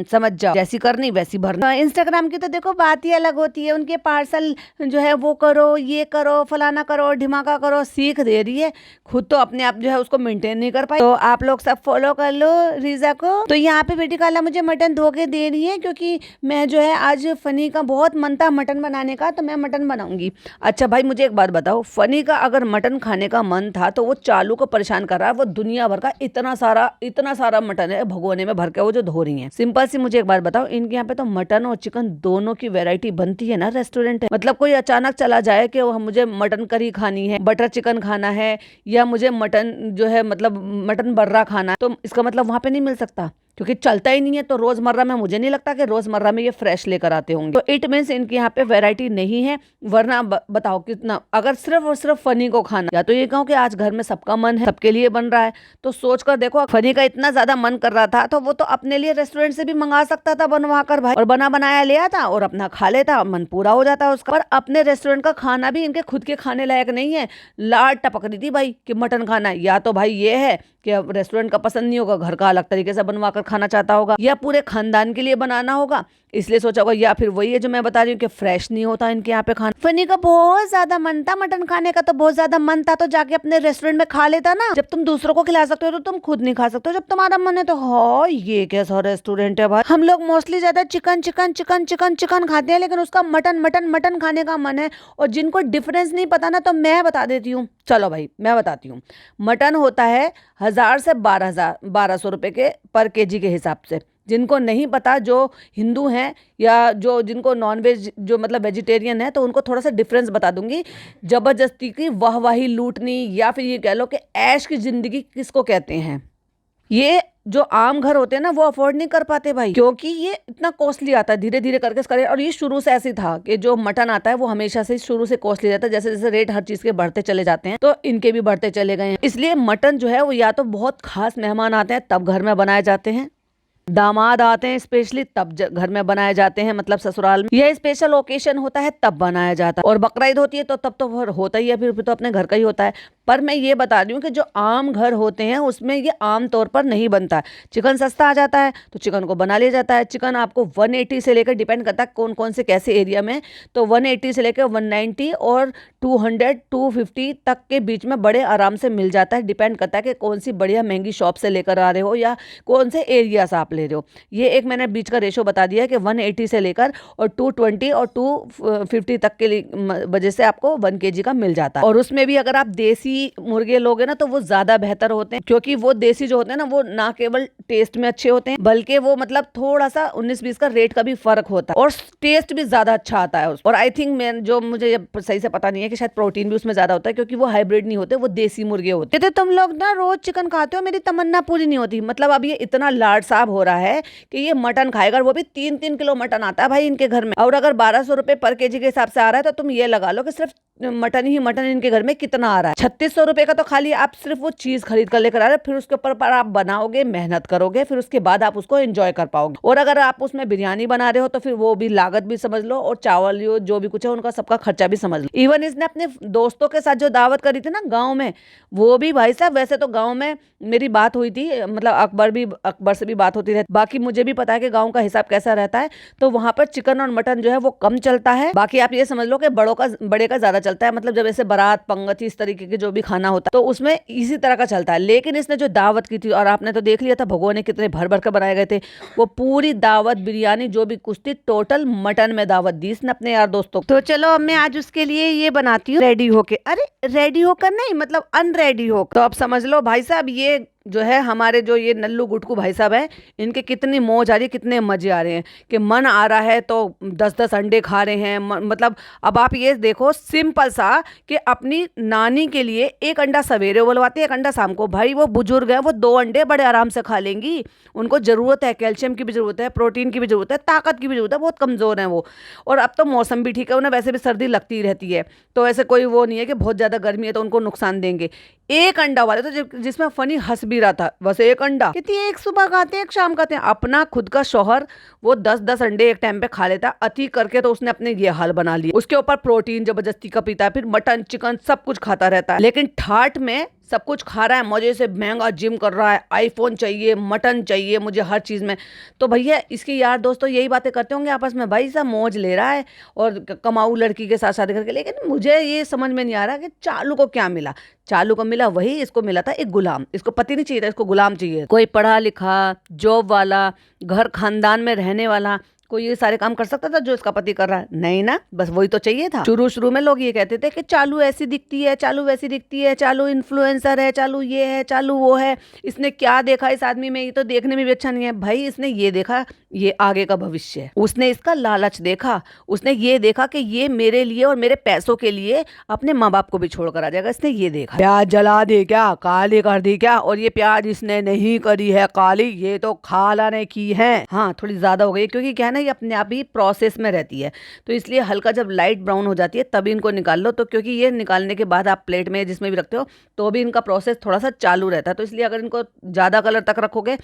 समझ जाओ, जैसी करनी वैसी भरना। इंस्टाग्राम की तो देखो बात ही अलग होती है। उनके पार्सल जो है वो करो, ये करो, फलाना करो, ढिमाका करो, सीख दे रही है, खुद तो अपने आप जो है उसको मेंटेन नहीं कर पाई। तो आप लोग सब फॉलो कर लो रीजा को। तो यहाँ पे बेटी खाला मुझे मटन धो के दे रही है क्योंकि मैं जो है आज फनी का बहुत मन था मटन बनाने का, तो मैं मटन बनाऊंगी। अच्छा भाई, मुझे एक बात बताओ, फनी का अगर मटन खाने का मन था तो वो चालू को परेशान कर रहा है, वो दुनिया भर का इतना सारा मटन है भगोने में भर के वो जो धो रही है। सिंपल सी मुझे एक बात बताओ, इनके यहाँ पे तो मटन और चिकन दोनों की वैरायटी बनती है ना, रेस्टोरेंट है। मतलब कोई अचानक चला जाए कि मुझे मटन करी खानी है, बटर चिकन खाना है, या मुझे मटन जो है मतलब मटन बर्रा खाना है, तो इसका मतलब वहां पे नहीं मिल सकता, क्योंकि चलता ही नहीं है, तो रोजमर्रा में मुझे नहीं लगता कि रोजमर्रा में ये फ्रेश लेकर आते होंगे। तो इट मीन्स इनके यहाँ पे वैरायटी नहीं है। वरना बताओ कितना, अगर सिर्फ और सिर्फ फनी को खाना, या तो ये कहूँ कि आज घर में सबका मन है, सबके लिए बन रहा है, तो सोच कर देखो, फनी का इतना ज्यादा मन कर रहा था तो वो तो अपने लिए रेस्टोरेंट से भी मंगा सकता था बनवा कर भाई, और बना बनाया ले आता और अपना खा लेता, मन पूरा हो जाता उसका। पर अपने रेस्टोरेंट का खाना भी इनके खुद के खाने लायक नहीं है। लाड टपक रही थी भाई कि मटन खाना है, या तो भाई ये है कि अब रेस्टोरेंट का पसंद नहीं होगा, घर का अलग तरीके से बनवा कर खाना चाहता होगा, या पूरे खानदान के लिए बनाना होगा इसलिए सोचा होगा, या फिर वही है जो मैं बता रही हूँ कि फ्रेश नहीं होता इनके यहाँ पे खाना। फनी का बहुत ज्यादा मन था मटन खाने का, तो बहुत ज्यादा मन था तो जाके अपने रेस्टोरेंट में खा लेता ना। जब तुम दूसरों को खिला सकते हो तो तुम खुद नहीं खा सकते हो, जब तुम्हारा मन है तो। हाँ, ये कैसा रेस्टोरेंट है भाई। हम लोग मोस्टली ज्यादा chicken chicken chicken chicken chicken खाते हैं, लेकिन उसका मटन मटन मटन खाने का मन है। और जिनको डिफरेंस नहीं पता ना, तो मैं बता देती हूँ। चलो भाई मैं बताती हूँ। मटन होता है 1000 से 1200 रुपए के पर केजी के हिसाब से। जिनको नहीं पता, जो हिंदू हैं या जो जिनको नॉनवेज, जो मतलब वेजिटेरियन है, तो उनको थोड़ा सा डिफरेंस बता दूंगी। जबरदस्ती की वाहवाही लूटनी, या फिर ये कह लो कि ऐश की जिंदगी किसको कहते हैं, ये जो आम घर होते हैं ना वो अफोर्ड नहीं कर पाते भाई, क्योंकि ये इतना कॉस्टली आता है। धीरे धीरे करके इसका रेट, और ये शुरू से ऐसे था कि जो मटन आता है वो हमेशा से शुरू से कॉस्टली रहता है। जैसे जैसे रेट हर चीज के बढ़ते चले जाते हैं, तो इनके भी बढ़ते चले गए हैं। इसलिए मटन जो है वो या तो बहुत खास मेहमान आते हैं तब घर में बनाए जाते हैं, दामाद आते हैं स्पेशली तब घर में बनाए जाते हैं, मतलब ससुराल में, यह स्पेशल ओकेशन होता है तब बनाया जाता है, और बकरीद होती है तो तब तो होता ही है, फिर तो अपने घर का ही होता है। पर मैं ये बता रही हूँ कि जो आम घर होते हैं उसमें ये आम तौर पर नहीं बनता है। चिकन सस्ता आ जाता है तो चिकन को बना लिया जाता है। चिकन आपको 180 से लेकर, डिपेंड करता है कौन कौन से कैसे एरिया में, तो 180 से लेकर 190 और 200 250 तक के बीच में बड़े आराम से मिल जाता है। डिपेंड करता है कि कौन सी बढ़िया महंगी शॉप से लेकर आ रहे हो या कौन से एरिया से आप ले रहे हो। ये एक मैंने बीच का रेशो बता दिया है कि 180 से लेकर और 220 और 250 तक के वजह से आपको 1 kg का मिल जाता है। और उसमें भी अगर आप देसी मुर्गे लोगे ना तो वो ज्यादा बेहतर होते हैं, क्योंकि वो देसी जो होते हैं ना वो ना केवल टेस्ट में अच्छे होते हैं, बल्कि वो मतलब थोड़ा सा 19-20 का रेट का भी फर्क होता है, और टेस्ट भी ज्यादा अच्छा आता है। और आई थिंक मैं, जो मुझे सही से पता नहीं है, कि शायद प्रोटीन भी उसमें ज्यादा होता है, क्योंकि वो हाइब्रिड नहीं होते, वो देसी मुर्गे होते हैं। तो तुम लोग ना रोज चिकन खाते हो, मेरी तमन्ना पूरी नहीं होती। मतलब अब ये इतना लाड साहब हो रहा है कि ये मटन खाएगा, वो भी 3-3 किलो मटन आता है भाई इनके घर में। और अगर 1200 रुपए पर केजी के हिसाब से आ रहा है, तो तुम ये लगा लो कि सिर्फ मटन ही मटन इनके घर में कितना आ रहा है। 3600 रुपए का तो खाली आप सिर्फ वो चीज खरीद कर लेकर आ रहे हैं, फिर उसके ऊपर पर आप बनाओगे, मेहनत करोगे, फिर उसके बाद आप उसको एंजॉय कर पाओगे। और अगर आप उसमें बिरयानी बना रहे हो तो फिर वो भी लागत भी समझ लो, और चावल जो भी कुछ है उनका सबका खर्चा भी समझ लो। इवन इसने अपने दोस्तों के साथ जो दावत करी थी ना गाँव में, वो भी भाई साहब, वैसे तो गाँव में मेरी बात हुई थी, मतलब अकबर से भी बात होती रहती, बाकी मुझे भी पता है कि गाँव का हिसाब कैसा रहता है, तो वहां पर चिकन और मटन जो है वो कम चलता है। बाकी आप ये समझ लो कि बड़े का ज्यादा चलता है, मतलब जब ऐसे बारात पंगत इस तरीके के जो भी खाना होता है तो उसमें इसी तरह का चलता है। लेकिन इसने जो दावत की थी, और आपने तो देख लिया था भगोने कितने भर भर कर बनाए गए थे, वो पूरी दावत बिरयानी जो भी कुछ थी टोटल मटन में दावत दी इसने अपने यार दोस्तों को। तो चलो अब मैं आज उसके लिए ये बनाती हूँ रेडी होके। अरे रेडी होकर नहीं, मतलब अनरेडी होकर। तो अब समझ लो भाई साहब, ये जो है हमारे जो ये नल्लू गुटकू भाई साहब हैं, इनके कितनी मौज आ रही है, कितने मजे आ रहे हैं कि मन आ रहा है तो 10-10 अंडे खा रहे हैं। मतलब अब आप ये देखो सिंपल सा कि अपनी नानी के लिए 1 अंडा सवेरे उबलवाते हैं, 1 अंडा शाम को। भाई वो बुजुर्ग है, वो 2 अंडे बड़े आराम से खा लेंगी। उनको जरूरत है, कैल्शियम की भी जरूरत है, प्रोटीन की भी जरूरत है, ताकत की भी जरूरत है, बहुत कमजोर है वो। और अब तो मौसम भी ठीक है, उन्हें वैसे भी सर्दी लगती रहती है, तो ऐसे कोई वो नहीं है कि बहुत ज्यादा गर्मी है तो उनको नुकसान देंगे। 1 अंडा वाले तो जिसमें फनी हंस भी रहा था, बस 1 अंडा कितनी, एक सुबह खाते हैं एक शाम खाते हैं। अपना खुद का शौहर वो 10-10 अंडे एक टाइम पे खा लेता है, अति करके तो उसने अपने ये हाल बना लिया। उसके ऊपर प्रोटीन जबरदस्ती का पीता है, फिर मटन चिकन सब कुछ खाता रहता है, लेकिन ठाट में सब कुछ खा रहा है, मजे से महंगा जिम कर रहा है, आईफोन चाहिए, मटन चाहिए मुझे हर चीज में। तो भैया इसके यार दोस्तों यही बातें करते होंगे आपस में, भाई साहब मौज ले रहा है और कमाऊ लड़की के साथ शादी करके। लेकिन मुझे ये समझ में नहीं आ रहा कि चालू को क्या मिला। चालू को मिला वही, इसको मिला था एक गुलाम। इसको पति नहीं चाहिए था, इसको गुलाम चाहिए। कोई पढ़ा लिखा जॉब वाला, घर खानदान में रहने वाला, कोई ये सारे काम कर सकता था जो इसका पति कर रहा है? नहीं ना, बस वही तो चाहिए था। शुरू शुरू में लोग ये कहते थे कि चालू ऐसी दिखती है, चालू वैसी दिखती है, चालू इन्फ्लुएंसर है, चालू ये है, चालू वो है, इसने क्या देखा इस आदमी में, ये तो देखने में भी अच्छा नहीं है। भाई इसने ये देखा, ये आगे का भविष्य है। उसने इसका लालच देखा, उसने ये देखा कि ये मेरे लिए और मेरे पैसों के लिए अपने माँ बाप को भी छोड़कर आ जाएगा। इसने ये देखा। प्याज जला दी क्या, काली कर दी क्या? और ये प्याज इसने नहीं करी है काली, ये तो खाला ने की है। हाँ, थोड़ी ज्यादा हो गई, क्योंकि क्या है ना, ये अपने आप ही प्रोसेस में रहती है, तो इसलिए हल्का जब लाइट ब्राउन हो जाती है तभी इनको निकाल लो। तो क्योंकि ये निकालने के बाद आप प्लेट में जिसमें भी रखते हो तो भी इनका प्रोसेस थोड़ा सा चालू रहता है, तो इसलिए अगर इनको ज्यादा कलर तक रखोगे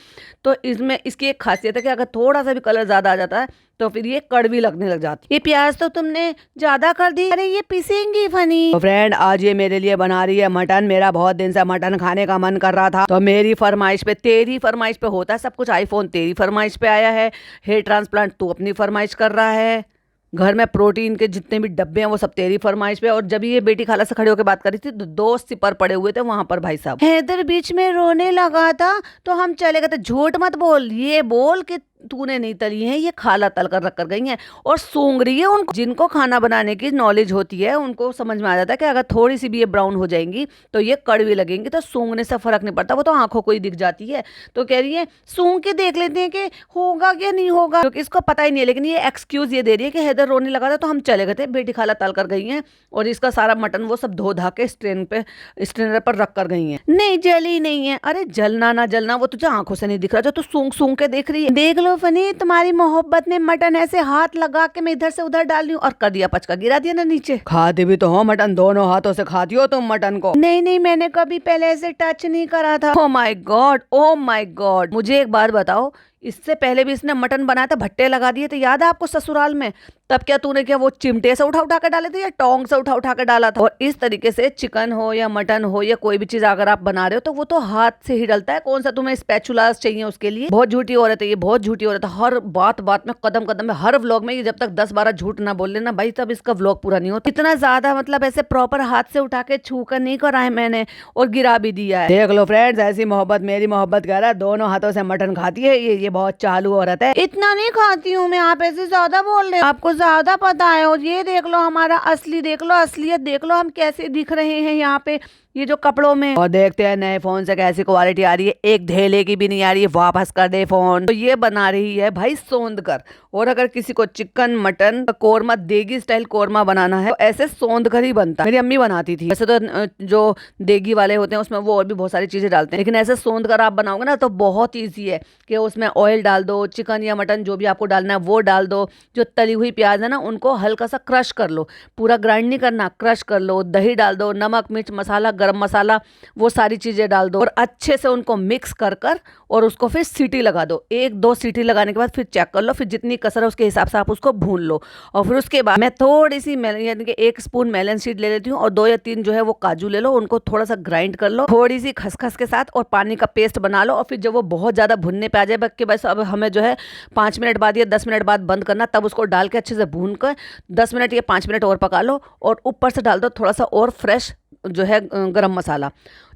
तो इसमें इसकी एक खासियत है कि अगर थोड़ा सा भी कलर ज्यादा आ जाता है तो फिर ये कड़वी लगने लग जाती है। ये प्याज तो तुमने ज्यादा कर दी, अरे ये पिसेंगी फनी। तो फ्रेंड, आज ये मेरे लिए बना रही है मटन। मेरा बहुत दिन से मटन खाने का मन कर रहा था, तो मेरी फरमाइश पे, तेरी फरमाइश पे होता है सब कुछ। आईफोन तेरी फरमाइश पे आया है, हेयर ट्रांसप्लांट तू अपनी फरमाइश कर रहा है, घर में प्रोटीन के जितने भी डब्बे हैं वो सब तेरी फरमाइश पे। और जब ये बेटी खाला से खड़े होकर बात कर रही थी तो 2 सिपर पड़े हुए थे वहां पर भाई साहब। हैदर बीच में रोने लगा था तो हम चले गए थे। झूठ मत बोल, ये बोल कि तूने नहीं तली है, ये खाला तल कर रख कर गई हैं और सूंघ रही है। उनको, जिनको खाना बनाने की नॉलेज होती है, उनको समझ में आ जाता है कि अगर थोड़ी सी भी ये ब्राउन हो जाएंगी तो ये कड़वी लगेंगी, तो सूंघने से फर्क नहीं पड़ता, वो तो आंखों को ही दिख जाती है। तो कह रही है सूंघ के देख लेते हैं कि होगा क्या नहीं होगा, क्योंकि इसको पता ही नहीं है। लेकिन ये एक्सक्यूज ये दे रही है कि हैदर रोने लगा था तो हम चले गए थे, बेटी खाला तल कर गई हैं और इसका सारा मटन वो सब धो धा के स्ट्रेनर पर रख कर गई हैं। नहीं जली नहीं है। अरे जलना ना जलना वो तुझे आंखों से नहीं दिख रहा, जो तू सूंघ सूंघ के देख रही है। देख लो फनी, तुम्हारी मोहब्बत ने मटन ऐसे हाथ लगा के मैं इधर से उधर डाल रही हूँ और कर दिया पचका, गिरा दिया ना नीचे। खाती भी तो हो मटन, दोनों हाथों से खाती हो तुम मटन को। नहीं नहीं, मैंने कभी पहले ऐसे टच नहीं करा था। Oh my God, oh my God. मुझे एक बात बताओ, इससे पहले भी इसने मटन बनाया था, भट्टे लगा दिए थे, याद है आपको ससुराल में? तब क्या तूने क्या वो चिमटे से उठा उठा के डाले थे या टोंग से उठा उठा के डाला था? और इस तरीके से चिकन हो या मटन हो या कोई भी चीज अगर आप बना रहे हो तो वो तो हाथ से ही डलता है। कौन सा तुम्हें स्पैचुलास चाहिए उसके लिए? बहुत झूठी औरत है ये, बहुत झूठी औरत है। हर बात बात में, कदम कदम में, हर व्लॉग में ये जब तक 10-12 झूठ ना बोल लेना भाई तब इसका व्लॉग पूरा नहीं होता। इतना ज्यादा मतलब ऐसे प्रॉपर हाथ से उठा के छू कर नहीं करा है मैंने, और गिरा भी दिया है। देख लो फ्रेंड्स, ऐसी मोहब्बत मेरी मोहब्बत कह रहा है, दोनों हाथों से मटन खाती है ये बहुत चालू औरत है। इतना नहीं खाती हूँ मैं, आप ऐसे ज्यादा बोल रहे हो, आपको ज्यादा पता है। और ये देख लो हमारा असली, देख लो असलियत, देख लो हम कैसे दिख रहे हैं यहाँ पे ये जो कपड़ों में। और देखते हैं नए फोन से कैसी क्वालिटी आ रही है, एक धेले की भी नहीं आ रही है, वापस कर दे फोन। तो ये बना रही है भाई सौंध कर। और अगर किसी को चिकन मटन कोरमा, देगी स्टाइल कोरमा बनाना है तो ऐसे सौंध कर ही बनता है। मेरी अम्मी बनाती थी। वैसे तो जो देगी वाले होते हैं उसमें वो और भी बहुत सारी चीजें डालते हैं, लेकिन ऐसे सौंध कर आप बनाओगे ना तो बहुत ईजी है कि उसमें ऑयल डाल दो, चिकन या मटन जो भी आपको डालना है वो डाल दो, जो तली हुई प्याज है ना उनको हल्का सा क्रश कर लो, पूरा ग्राइंड नहीं करना, क्रश कर लो, दही डाल दो, नमक मिर्च मसाला गरम मसाला वो सारी चीजें डाल दो और अच्छे से उनको मिक्स कर कर और उसको फिर सीटी लगा दो। 1-2 सीटी लगाने के बाद फिर चेक कर लो, फिर जितनी कसर है उसके हिसाब से आप उसको भून लो। और फिर उसके बाद मैं थोड़ी सी यानी कि 1 स्पून मेलन सीड ले लेती हूँ और 2 या 3 जो है वो काजू ले लो, उनको थोड़ा सा ग्राइंड कर लो थोड़ी सी खसखस के साथ और पानी का पेस्ट बना लो। और फिर जब वो बहुत ज्यादा भुनने पे आ जाए कि बस अब हमें जो है 5 मिनट बाद या 10 मिनट बाद बंद करना, तब उसको डाल के अच्छे से भून कर 10 मिनट या 5 मिनट और पका लो और ऊपर से डाल दो थोड़ा सा और फ्रेश जो है गरम मसाला।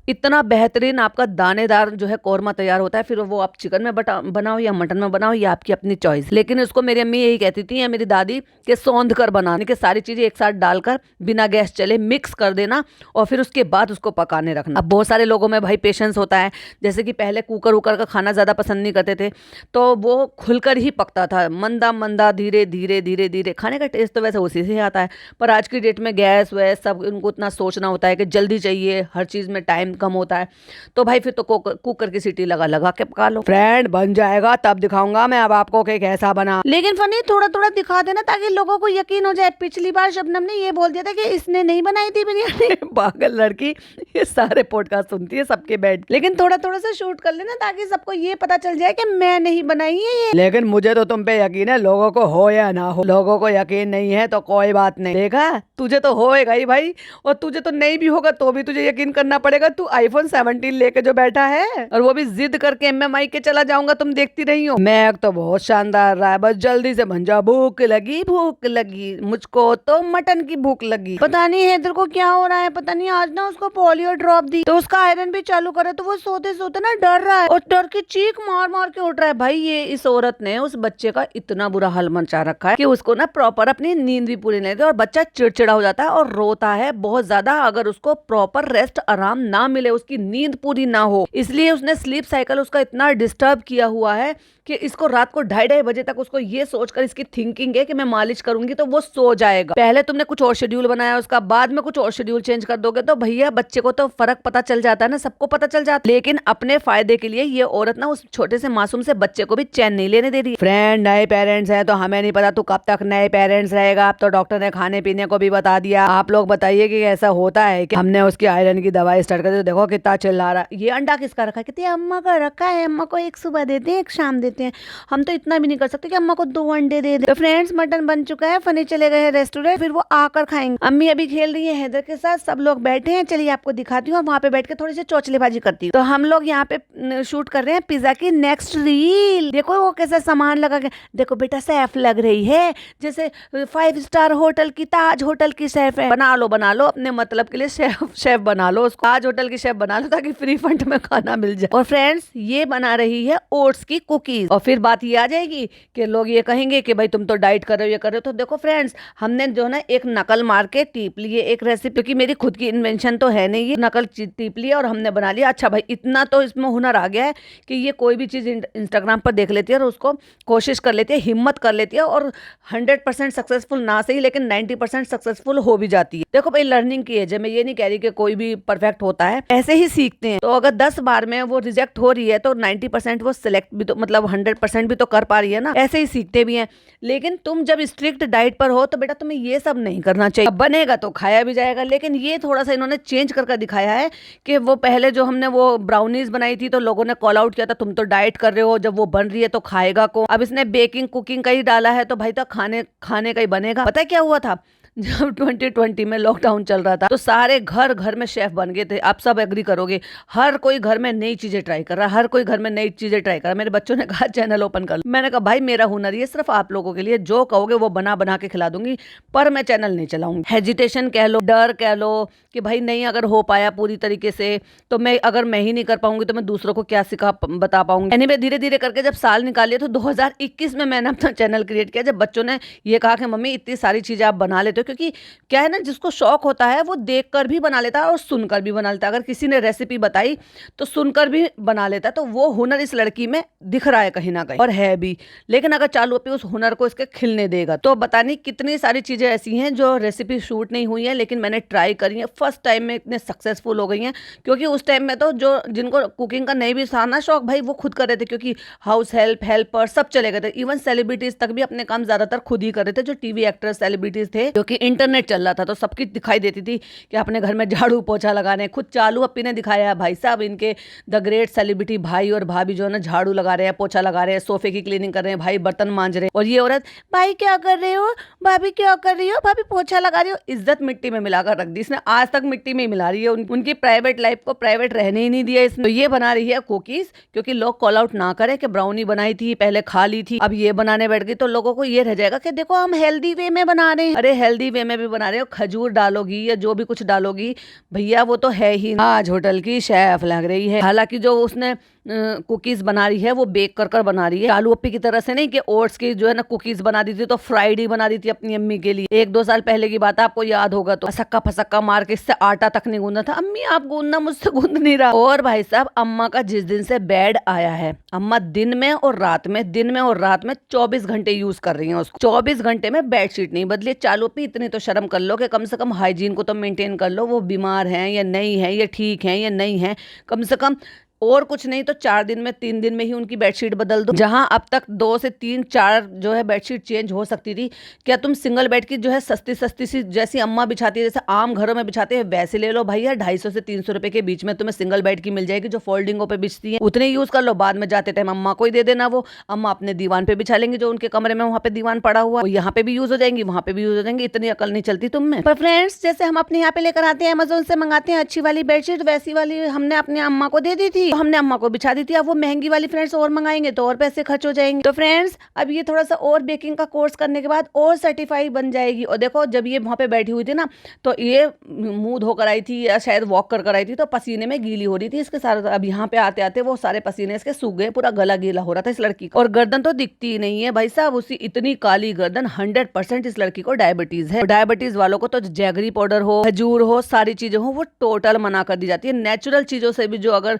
इतना बेहतरीन आपका दानेदार जो है कौरमा तैयार होता है। फिर वो आप चिकन में बनाओ या मटन में बनाओ, ये आपकी अपनी चॉइस। लेकिन उसको मेरी अम्मी यही कहती थी या मेरी दादी कि सौंध कर बनाने के सारी चीजें एक साथ डालकर बिना गैस चले मिक्स कर देना और फिर उसके बाद उसको पकाने रखना। अब बहुत सारे लोगों में भाई पेशेंस होता है, जैसे कि पहले कुकर वुकर का खाना ज्यादा पसंद नहीं करते थे तो वो खुलकर ही पकता था, मंदा मंदा धीरे धीरे धीरे धीरे। खाने का टेस्ट तो वैसे उसी से आता है, पर आज की डेट में गैस वैस सब उनको इतना सोचना होता है कि जल्दी चाहिए, हर चीज में टाइम कम होता है, तो भाई फिर तो कुकर की सीटी लगा लगा के पका लो। फ्रेंड बन जाएगा तब दिखाऊंगा मैं अब आपको कि कैसा बना। लेकिन फनी थोड़ा थोड़ा दिखा देना ताकि लोगों को यकीन हो जाए। पिछली बार शबनम ने ये बोल दिया था कि इसने नहीं बनाई थी बिरयानी। पागल लड़की, ये सारे पॉडकास्ट सुनती है सबके बैठ, लेकिन थोड़ा थोड़ा सा शूट कर लेना ताकि सबको ये पता चल जाए कि मैं नहीं बनाई है ये। लेकिन मुझे तो तुम पे यकीन है, लोगों को हो या ना हो। लोगों को यकीन नहीं है तो कोई बात नहीं, देखा तुझे तो होएगा ही भाई, और तुझे तो नहीं भी होगा तो भी तुझे यकीन करना पड़ेगा। तू iPhone 17 लेके जो बैठा है और वो भी जिद करके MMI के चला जाऊंगा, तुम देखती रही हो। मैक तो बहुत शानदार रहा है, बस जल्दी से बन जा, भूख लगी मुझको तो मटन की भूख लगी। पता नहीं हैदर को क्या हो रहा है, पता नहीं आज ना उसको पोलियो ड्रॉप दी तो उसका आयरन भी चालू करे तो वो सोते सोते ना डर रहा है और डर के चीख मार मार के उठ रहा है। भाई ये इस औरत ने उस बच्चे का इतना बुरा हाल मचा रखा है कि उसको ना प्रॉपर अपनी नींद भी पूरी नहीं देती और बच्चा चिड़चिड़ा हो जाता है और रोता है बहुत ज्यादा अगर उसको प्रॉपर रेस्ट आराम ना मिले, उसकी नींद पूरी ना हो। इसलिए उसने स्लीप साइकिल उसका इतना डिस्टर्ब किया हुआ है कि इसको रात को 2:30 बजे तक उसको ये सोचकर इसकी थिंकिंग है कि मैं मालिश करूंगी तो वो सो जाएगा। पहले तुमने कुछ और शेड्यूल बनाया, उसका बाद में कुछ और शेड्यूल चेंज कर दोगे तो भैया बच्चे को तो फर्क पता चल जाता है ना, सबको पता चल जाता है। लेकिन अपने फायदे के लिए ये औरत ना उस छोटे से मासूम से बच्चे को भी चैन नहीं लेने दे रही। फ्रेंड नए पेरेंट्स हैं तो हमें नहीं पता तू कब तक नए पेरेंट्स रहेगा। अब तो डॉक्टर ने खाने पीने को भी बता दिया। आप लोग बताइए कि ऐसा होता है कि हमने उसकी आयरन की दवाई स्टार्ट कर दी, देखो कितना चिल्ला रहा। ये अंडा किसका रखा है? कहती है अम्मा का रखा है, अम्मा को एक सुबह देते हैं एक शाम देते हैं। हम तो इतना भी नहीं कर सकते कि अम्मा को 2 अंडे दे दे। तो फ्रेंड्स मटन बन चुका है, फनी चले गए हैं रेस्टोरेंट, फिर वो आकर खाएंगे। अम्मी अभी खेल रही है हैदर के साथ, सब लोग बैठे हैं। चलिए आपको दिखाती हूँ और वहाँ पे बैठ के थोड़ी सी चौचलेबाजी करती हूँ। तो हम लोग यहाँ पे शूट कर रहे हैं पिज्जा की नेक्स्ट रील। देखो वो कैसा सामान लगा के, देखो बेटा सेफ लग रही है जैसे 5 स्टार होटल की, ताज होटल की शेफ है। बना लो अपने मतलब के लिए शेफ बना लो उसको, ताज होटल की शेफ बना लो ताकि फ्री फंड में खाना मिल जाए। और फ्रेंड्स ये बना रही है ओट्स की कुकीज। और फिर बात ये आ जाएगी कि लोग ये कहेंगे कि भाई तुम तो डाइट कर रहे हो, ये कर रहे हो। तो देखो फ्रेंड्स हमने जो ना एक नकल मार के टीप ली है एक रेसिपी, क्योंकि मेरी खुद की इन्वेंशन तो है नहीं, ये नकल टीप ली और हमने बना लिया। अच्छा भाई इतना तो इसमें हुनर आ गया है कि ये कोई भी चीज इंस्टाग्राम पर देख लेती है और उसको कोशिश कर लेती है, हिम्मत कर लेती है और 100% सक्सेसफुल ना सही लेकिन 90% सक्सेसफुल हो भी जाती है। देखो भाई लर्निंग की एज है, मैं ये नहीं कह रही कि कोई भी परफेक्ट होता है, ऐसे ही सीखते हैं। तो अगर 10 बार में वो रिजेक्ट हो रही है तो 90% वो सिलेक्ट भी तो मतलब 100% भी तो कर पा रही है ना, ऐसे ही सीखते भी हैं। लेकिन तुम जब स्ट्रिक्ट डाइट पर हो तो बेटा तुम्हें ये सब नहीं करना चाहिए। बनेगा तो खाया भी जाएगा, लेकिन ये थोड़ा सा इन्होंने चेंज करके दिखाया है कि वो पहले जो हमने वो ब्राउनीज बनाई थी तो लोगों ने कॉल आउट किया था तुम तो डाइट कर रहे हो, जब वो बन रही है तो खाएगा कौन। अब इसने बेकिंग कुकिंग का ही डाला है तो भाई तो खाने का ही बनेगा। पता है क्या हुआ था जब 2020 में लॉकडाउन चल रहा था तो सारे घर घर में शेफ बन गए थे। आप सब एग्री करोगे, हर कोई घर में नई चीजें ट्राई कर रहा है, हर कोई घर में नई चीजें ट्राई कर रहा है। मेरे बच्चों ने कहा चैनल ओपन कर लो। मैंने कहा भाई मेरा हुनर ये सिर्फ आप लोगों के लिए, जो कहोगे वो बना बना के खिला दूंगी, पर मैं चैनल नहीं चलाऊंगी। हेजिटेशन कह लो, डर कह लो कि भाई नहीं अगर हो पाया पूरी तरीके से तो अगर मैं ही नहीं कर पाऊंगी तो मैं दूसरों को क्या बता पाऊंगी। एनीवे धीरे धीरे करके जब साल निकाल लिया तो 2021 में मैंने अपना चैनल क्रिएट किया, जब बच्चों ने ये कहा कि मम्मी इतनी सारी चीजें आप बना लेते हो। क्योंकि क्या है ना, जिसको शौक होता है वो देखकर भी बना लेता है और सुनकर भी बना लेता है। अगर किसी ने रेसिपी बताई तो सुनकर भी बना लेता है। तो वो हुनर इस लड़की में दिख रहा है कहीं ना कहीं, और है भी। लेकिन अगर चालू अपनी उस हुनर को इसके खिलने देगा तो पता नहीं कितनी सारी चीजें ऐसी हैं जो रेसिपी शूट नहीं हुई है लेकिन मैंने ट्राई करी है, फर्स्ट टाइम में इतने सक्सेसफुल हो गई हैं। क्योंकि उस टाइम में तो जो जिनको कुकिंग का नहीं भी था ना शौक, भाई वो खुद कर रहे थे, क्योंकि हाउस हेल्पर सब चले गए थे। इवन सेलिब्रिटीज तक भी अपने काम ज्यादातर खुद ही कर रहे थे, जो टीवी एक्टर्स सेलिब्रिटीज थे, क्योंकि इंटरनेट चल रहा था तो सबकी दिखाई देती थी कि अपने घर में झाड़ू पोछा लगाने। खुद चालू अपी ने दिखाया है भाई साहब, इनके द ग्रेट सेलिब्रिटी भाई और भाभी जो है ना झाड़ू लगा रहे हैं, पोछा लगा रहे हैं, सोफे की क्लीनिंग कर रहे हैं, भाई बर्तन मांज रहे हैं। और ये औरत भाई क्या कर रहे हो, भाभी क्या कर रही हो, भाभी पोछा लगा रही हो। इज्जत मिट्टी में मिलाकर रख दी इसने, आज तक मिट्टी में ही मिला रही है। उनकी प्राइवेट लाइफ को प्राइवेट रहने ही नहीं दिया इसने। तो ये बना रही है कुकीज, क्योंकि लोग कॉल आउट ना करें कि ब्राउनी बनाई थी पहले खा ली थी, अब ये बनाने बैठ गई, तो लोगों को ये रह जाएगा कि देखो हम हेल्दी वे में बना रहे हैं। अरे हेल्दी वे में भी बना रहे हो, खजूर डालोगी या जो भी कुछ डालोगी भैया वो तो है ही। आज होटल की शेफ लग रही है। हालांकि जो उसने कुकीज बना रही है वो बेक कर बना रही है, आलू अप्पी की तरह से नहीं कि ओट्स की जो है ना कुकीज बना दी थी तो फ्राइड ही बना दी थी अपनी अम्मी के लिए। 1-2 साल पहले की बात है, आपको याद होगा तो असक्का फसक्का मार के इससे आटा तक नहीं गूंदा था। अम्मी आप गूंदना, मुझसे गूंद नहीं रहा। और भाई साहब अम्मा का जिस दिन से बेड आया है, अम्मा दिन में और रात में 24 घंटे यूज कर रही है उसको। 24 घंटे में बेडशीट नहीं बदली। चालू अप्पी इतनी तो शर्म कर लो कि कम से कम हाइजीन को तो मेंटेन कर लो। वो बीमार हैं या नहीं है, या ठीक है या नहीं है, कम से कम और कुछ नहीं तो 4 दिन में 3 दिन में ही उनकी बेडशीट बदल दो। जहां अब तक 2 से 3 4 जो है बेडशीट चेंज हो सकती थी, क्या तुम सिंगल बेड की जो है सस्ती सस्ती सी जैसी अम्मा बिछाती है, जैसे आम घरों में बिछाते हैं, वैसे ले लो भैया। 250 से 300 रुपए के बीच में तुम्हें सिंगल बेड की मिल जाएगी जो फोल्डिंगों पे बिछती है। उतने यूज कर लो, बाद में जाते टाइम अम्मा को ही दे देना। वो अम्मा अपने दीवान पे बिछा लेंगे, जो उनके कमरे में वहां पे दीवान पड़ा हुआ, यहाँ पे भी यूज हो जाएंगी, वहां पे भी यूज हो जाएंगी। इतनी अकल नहीं चलती तुम में। पर फ्रेंड्स, जैसे हम अपने यहाँ पे लेकर आते हैं अमेज़न से मंगाते हैं अच्छी वाली बेडशीट, वैसी वाली हमने अपने अम्मा को दे दी थी, तो हमने अम्मा को बिछा दी थी। अब वो महंगी वाली फ्रेंड्स और मंगाएंगे तो और पैसे खर्च हो जाएंगे। तो फ्रेंड्स, अब ये थोड़ा सा और बेकिंग का कोर्स करने के बाद और सर्टिफाई बन जाएगी। और देखो, जब ये वहाँ पे बैठी हुई थी ना, तो ये मुंह धोकर आई थी या शायद वॉक कर आई थी, तो पसीने में गीली हो रही थी इसके सारे। अब यहाँ पे आते आते वो सारे पसीने इसके सूख गए, पूरा गला गीला हो रहा था इस लड़की का। और गर्दन तो दिखती ही नहीं है भाई साहब, उसी इतनी काली गर्दन। 100% इस लड़की को डायबिटीज है। डायबिटीज वालों को तो जैगरी पाउडर हो, खजूर हो, सारी चीजें हो, वो टोटल मना कर दी जाती है। नेचुरल चीजों से भी जो अगर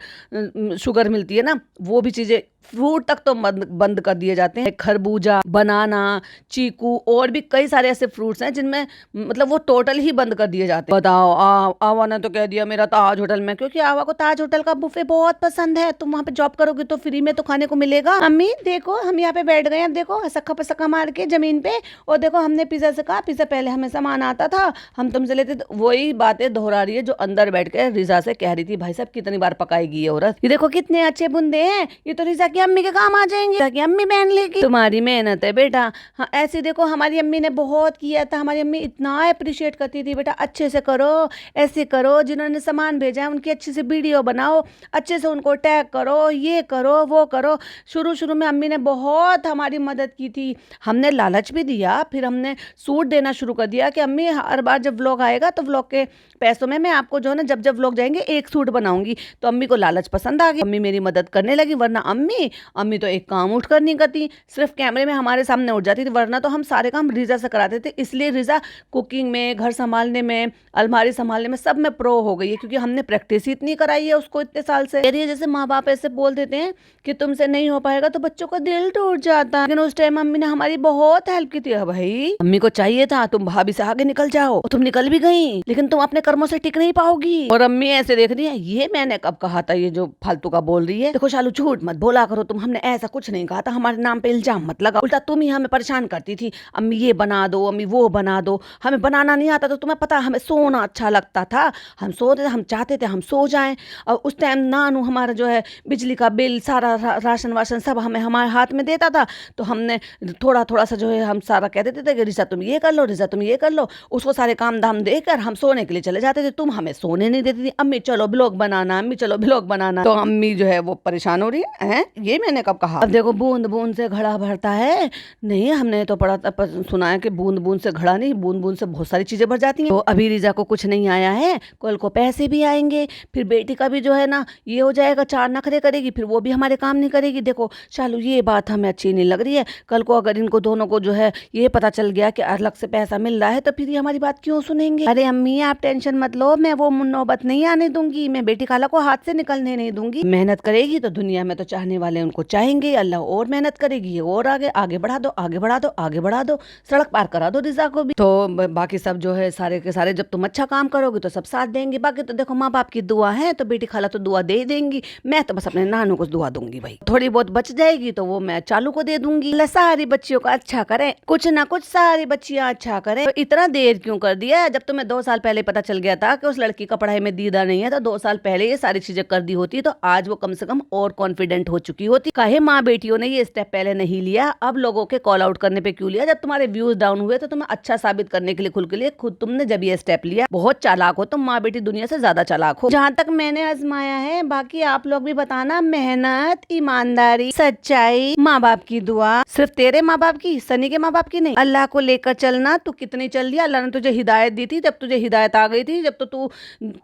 शुगर मिलती है ना, वो भी चीजें, फ्रूट तक तो बंद कर दिए जाते हैं। खरबूजा, बनाना, चीकू और भी कई सारे ऐसे फ्रूट्स हैं जिनमें मतलब वो टोटल ही बंद कर दिए जाते हैं। बताओ, आवा ने तो कह दिया मेरा ताज होटल में, क्योंकि आवा को ताज होटल का बुफे बहुत पसंद है। तुम वहाँ पे जॉब करोगे तो फ्री में तो खाने को मिलेगा। अम्मी देखो, हम यहाँ पे बैठ गए, अब देखो सक्का पसक्का मार के जमीन पे, और देखो हमने पिज्जा से कहा, पिज्जा पहले हमें सामान आता था, हम तुमसे लेते। वही बातें दोहरा रही है जो अंदर बैठ के रिजा से कह रही थी। भाई साहब, कितनी बार पकाएगी ये औरत। ये देखो कितने अच्छे बुंदे हैं, ये तो रिजा की अम्मी के काम आ जाएंगे, ताकि अम्मी पहन लेगी। तुम्हारी मेहनत है बेटा। हाँ, ऐसे देखो हमारी अम्मी ने बहुत किया था। हमारी अम्मी इतना अप्रिशिएट करती थी, बेटा अच्छे से करो, ऐसे करो, जिन्होंने सामान भेजा है उनकी अच्छी से वीडियो बनाओ, अच्छे से उनको टैग करो, ये करो वो करो। शुरू शुरू में अम्मी ने बहुत हमारी मदद की थी। हमने लालच भी दिया, फिर हमने सूट देना शुरू कर दिया कि अम्मी हर बार जब व्लॉग आएगा तो व्लॉग के पैसों में मैं आपको जो है ना, जब जब व्लॉग जाएंगे एक सूट बनाऊंगी। तो अम्मी को लालच पसंद आ गई, अम्मी मेरी मदद करने लगी। वरना अम्मी तो एक काम उठकर नहीं करती, सिर्फ कैमरे में हमारे सामने उठ जाती थी। वरना तो हम सारे काम रिजा से कराते थे। इसलिए रिजा कुकिंग में, घर संभालने में, अलमारी संभालने में सब में प्रो हो गई है, क्योंकि हमने प्रैक्टिस ही इतनी कराई है उसको इतने साल से। जैसे माँ बाप ऐसे बोल देते हैं कि तुमसे नहीं हो पाएगा, तो बच्चों का दिल टूट जाता है। लेकिन उस टाइम अम्मी ने हमारी बहुत हेल्प की थी। भाई, अम्मी को चाहिए था तुम भाभी से आगे निकल जाओ, तुम निकल भी गई, लेकिन तुम अपने कर्मों से टिक नहीं पाओगी। और अम्मी ऐसे देख रही है, ये मैंने कब कहा था, ये जो फालतू का बोल रही है। देखो शालू, झूठ मत बोला करो तुम, हमने ऐसा कुछ नहीं कहा था, हमारे नाम पे इल्जाम मत लगा। उल्टा तुम ही हमें परेशान करती थी, अम्मी ये बना दो, अम्मी वो बना दो। हमें बनाना नहीं आता, तो तुम्हें पता हमें सोना अच्छा लगता था, हम सोते थे, हम चाहते थे हम सो जाएं। और उस टाइम नानू हमारा जो है बिजली का बिल, सारा राशन वाशन सब हमें हमारे हाथ में देता था। तो हमने थोड़ा थोड़ा सा जो है हम सारा कह देते थे कि रिजा तुम ये कर लो, रिजा तुम ये कर लो। उसको सारे काम धाम देकर हम सोने के लिए चले जाते थे। तुम हमें सोने नहीं देती थी। अम्मी चलो ब्लॉग बनाना, अम्मी चलो ब्लॉग बनाना। तो अम्मी जो है वो परेशान हो रही है, ये मैंने कब कहा। अब देखो, बूंद बूंद से घड़ा भरता है। नहीं, हमने तो पढ़ा सुना है कि बूंद बूंद से घड़ा नहीं, बूंद बूंद से बहुत सारी चीजें भर जाती हैं। तो अभी रिजा को कुछ नहीं आया है, कल को पैसे भी आएंगे, फिर बेटी का भी जो है ना ये हो जाएगा, 4 नखरे करेगी, फिर वो भी हमारे काम नहीं करेगी। देखो शालू, ये बात हमें अच्छी नहीं लग रही है। कल को अगर इनको दोनों को जो है ये पता चल गया कि अलग से पैसा मिल रहा है, तो फिर ये हमारी बात क्यों सुनेंगे। अरे अम्मी, आप टेंशन मत लो, मैं वो नौबत नहीं आने दूंगी। मैं बेटी खाला को हाथ से निकलने नहीं दूंगी। मेहनत करेगी तो दुनिया में तो चाहने वाले उनको चाहेंगे। अल्लाह और मेहनत करेगी, और आगे बढ़ा दो, आगे बढ़ा दो, आगे बढ़ा दो, सड़क पार करा दो रिजा को भी। तो बाकी सब जो है सारे के सारे, जब तुम अच्छा काम करोगे तो सब साथ देंगे। बाकी तो देखो, माँ बाप की दुआ है तो बेटी खाला तो दुआ दे देंगी। मैं तो बस अपने नानू को दुआ दूंगी भाई। थोड़ी बहुत बच जाएगी तो वो मैं चालू को दे दूंगी। अल्लाह सारी बच्चियों का अच्छा करे, कुछ ना कुछ सारी बच्चियां अच्छा करे। तो इतना देर क्यों कर दिया? जब तुम्हें 2 साल पहले पता चल गया था कि उस लड़की का पढ़ाई में दीदा नहीं है, तो 2 साल पहले ये सारी चीजें कर दी होती, तो आज वो कम से कम और कॉन्फिडेंट हो चुकी होती। काहे माँ बेटियों ने ये स्टेप पहले नहीं लिया? अब लोगों के कॉल आउट करने पे क्यों लिया? जब तुम्हारे व्यूज डाउन हुए तो तुम्हें अच्छा साबित करने के लिए खुद के लिए खुद तुमने जब ये स्टेप लिया। बहुत चालाक हो तुम, माँ बेटी दुनिया से ज्यादा चालाक हो, जहाँ तक मैंने आजमाया है। बाकी आप लोग भी बताना, मेहनत, ईमानदारी, सच्चाई, माँ बाप की दुआ, सिर्फ तेरे माँ बाप की, सनी के माँ बाप की नहीं, अल्लाह को लेकर चलना। तू कितनी चल लिया, अल्लाह ने तुझे हिदायत दी थी, जब तुझे हिदायत आ गई थी, जब तो तू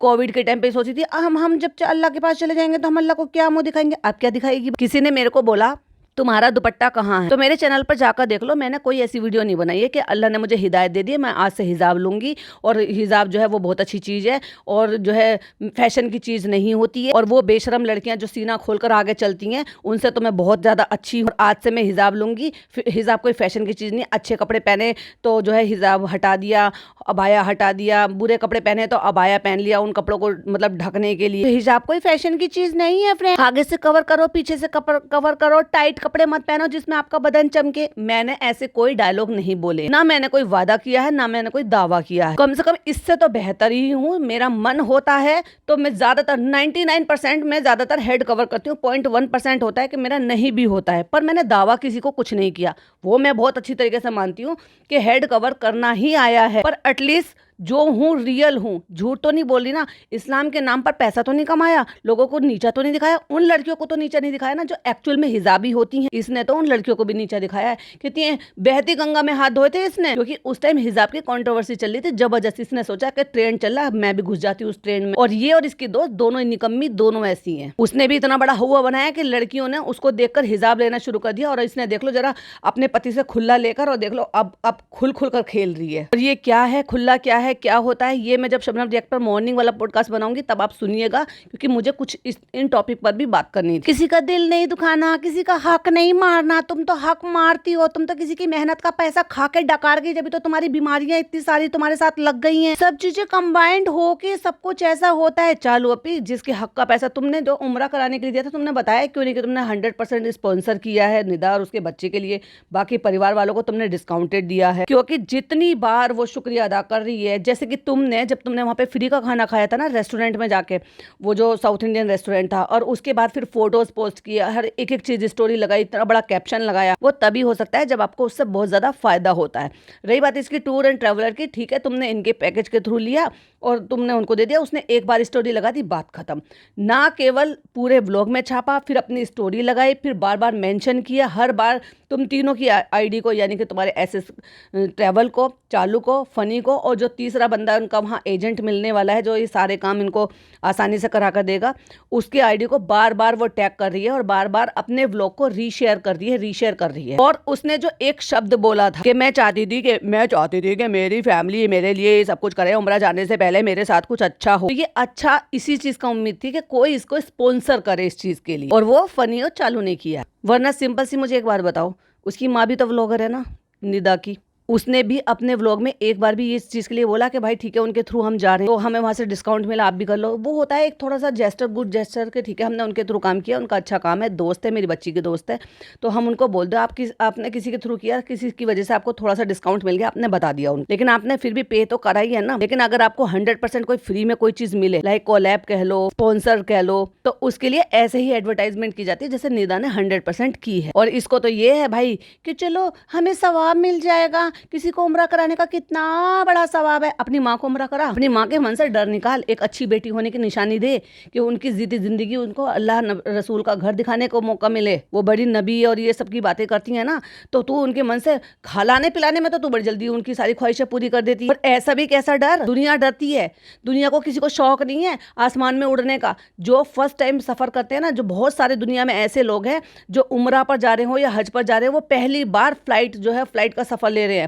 कोविड के टाइम पे सोची थी हम जब अल्लाह के पास चले जाएंगे तो हम अल्लाह को क्या मुंह दिखाएंगे। अब क्या दिखाएगी? किसी ने मेरे को बोला तुम्हारा दुपट्टा कहाँ है। तो मेरे चैनल पर जाकर देख लो, मैंने कोई ऐसी वीडियो नहीं बनाई है कि अल्लाह ने मुझे हिदायत दे दी है मैं आज से हिजाब लूंगी और हिजाब जो है वो बहुत अच्छी चीज़ है और जो है फैशन की चीज़ नहीं होती है, और वो बेशरम लड़कियां जो सीना खोलकर आगे चलती हैं उनसे तो मैं बहुत ज़्यादा अच्छी हूँ। आज से मैं हिजाब लूंगी। हिजाब कोई फैशन की चीज़ नहीं। अच्छे कपड़े पहने तो जो है हिजाब हटा दिया, अबाया हटा दिया, बुरे कपड़े पहने तो अबाया पहन लिया उन कपड़ों को मतलब ढकने के लिए। हिजाब कोई फैशन की चीज नहीं है फ्रेंड। आगे से कवर करो, पीछे से कवर करो, टाइट कपड़े मत पहनो जिसमें आपका बदन चमके। मैंने ऐसे कोई डायलॉग नहीं बोले, ना मैंने कोई वादा किया है, ना मैंने कोई दावा किया है। कम से कम इससे तो बेहतर ही हूँ। मेरा मन होता है तो मैं ज्यादातर 99% में ज्यादातर हेड कवर करती हूँ। 0.1% होता है कि मेरा नहीं भी होता है, पर मैंने दावा किसी को कुछ नहीं किया। वो मैं बहुत अच्छी तरीके से मानती हूँ कि हेड कवर करना ही आया है, पर एटलीस्ट जो हूँ रियल हूँ। झूठ तो नहीं बोल रही ना। इस्लाम के नाम पर पैसा तो नहीं कमाया, लोगों को नीचा तो नहीं दिखाया, उन लड़कियों को तो नीचा नहीं दिखाया ना जो एक्चुअल में हिजाबी होती हैं। इसने तो उन लड़कियों को भी नीचा दिखाया है। कितनी बहती गंगा में हाथ धोए थे इसने, क्योंकि उस टाइम हिजाब की कंट्रोवर्सी चल रही थी। जबरदस्ती इसने सोचा कि ट्रेंड चल रहा है, मैं भी घुस जाती हूँ उस ट्रेंड में। और ये और इसकी दोस्त दोनों ही निकम्मी, दोनों ऐसी हैं। उसने भी इतना बड़ा हुआ बनाया कि लड़कियों ने उसको देखकर हिजाब लेना शुरू कर दिया, और इसने देख लो जरा अपने पति से खुला लेकर, और देख लो अब खुल कर खेल रही है। और ये क्या है, खुला क्या है, क्या होता है, ये मैं जब शबनम रिएक्ट पर मॉर्निंग वाला पॉडकास्ट बनाऊंगी तब आप सुनिएगा, क्योंकि मुझे कुछ इन टॉपिक पर भी बात करनी थी। किसी का दिल नहीं दुखाना, किसी का हक नहीं मारना। तुम तो हक मारती हो, तुम तो किसी की मेहनत का पैसा खा के डकार गई, जब तो तुम्हारी बीमारियां इतनी सारी तुम्हारे साथ लग गई हैं। सब चीजें कंबाइंड हो के सब कुछ ऐसा होता है। चालू अपी, जिसके हक का पैसा तुमने जो उम्रा कराने के लिए दिया था, तुमने बताया क्यों नहीं कि तुमने 100% स्पॉन्सर किया है निदा और उसके बच्चे के लिए। बाकी परिवार वालों को तुमने डिस्काउंटेड दिया है, क्योंकि जितनी बार वो शुक्रिया अदा कर रही है। जैसे कि जब तुमने वहाँ पे फ्री का खाना खाया था ना रेस्टोरेंट में जाके, वो जो साउथ इंडियन रेस्टोरेंट था, और उसके बाद फिर फोटोज पोस्ट किया, हर एक चीज स्टोरी लगाई, इतना बड़ा कैप्शन लगाया, वो तभी हो सकता है जब आपको उससे बहुत ज्यादा फायदा होता है। रही बात इसकी टूर एंड ट्रैवलर की, ठीक है तुमने इनके पैकेज के थ्रू लिया और तुमने उनको दे दिया, उसने एक बार स्टोरी लगा दी, बात खत्म। ना केवल पूरे व्लॉग में छापा, फिर अपनी स्टोरी लगाई, फिर बार बार मेंशन किया, हर बार तुम तीनों की आईडी को, यानी कि तुम्हारे एसएस ट्रैवल को, चालू को, फनी को, और जो तीसरा बंदा उनका वहाँ एजेंट मिलने वाला है जो ये सारे काम इनको आसानी से करा कर देगा, उसके आईडी को बार बार वो टैग कर रही है और बार बार अपने व्लॉग को रीशेयर कर रही है। और उसने जो एक शब्द बोला था कि मैं चाहती थी कि मेरी फैमिली मेरे लिए सब कुछ करे, उम्रा जाने से पहले मेरे साथ कुछ अच्छा हो। तो ये अच्छा इसी चीज का उम्मीद थी कि कोई इसको स्पॉन्सर करे इस चीज के लिए, और वो फनी और चालू नहीं किया। वरना सिंपल सी मुझे एक बात बताओ, उसकी माँ भी तो व्लॉगर है ना, निदा की। उसने भी अपने व्लॉग में एक बार भी इस चीज़ के लिए बोला कि भाई ठीक है उनके थ्रू हम जा रहे हैं तो हमें वहाँ से डिस्काउंट मिला, आप भी कर लो। वो होता है एक थोड़ा सा जेस्टर, गुड जेस्टर के, ठीक है हमने उनके थ्रू काम किया, उनका अच्छा काम है, दोस्त है, मेरी बच्ची की दोस्त है, तो हम उनको बोल दो आपने किसी के थ्रू किया, किसी की वजह से आपको थोड़ा सा डिस्काउंट मिल गया, आपने बता दिया उनको, लेकिन आपने फिर भी पे तो करा ही है ना। लेकिन अगर आपको 100% कोई फ्री में कोई चीज़ मिले, लाइक कोलैब कह लो, स्पॉन्सर कह लो, तो उसके लिए ऐसे ही एडवर्टाइजमेंट की जाती है जैसे निदा ने 100% की है। और इसको तो ये है भाई कि चलो हमें सवाब मिल जाएगा, किसी को उम्रा कराने का कितना बड़ा सवाब है। अपनी माँ को उम्रा करा, अपनी माँ के मन से डर निकाल, एक अच्छी बेटी होने की निशानी दे कि उनकी जिंदगी उनको अल्लाह रसूल का घर दिखाने को मौका मिले। वो बड़ी नबी और ये सब की बातें करती है ना, तो तू उनके मन से खिलाने पिलाने में तो तू बड़ी जल्दी उनकी सारी ख्वाहिशें पूरी कर देती है। और ऐसा भी कैसा डर, दुनिया डरती है, दुनिया को किसी को शौक नहीं है आसमान में उड़ने का। जो फर्स्ट टाइम सफर करते हैं ना, जो बहुत सारे दुनिया में ऐसे लोग हैं जो उम्रा पर जा रहे हो या हज पर जा रहे हो, वो पहली बार फ्लाइट का सफर ले रहे हैं,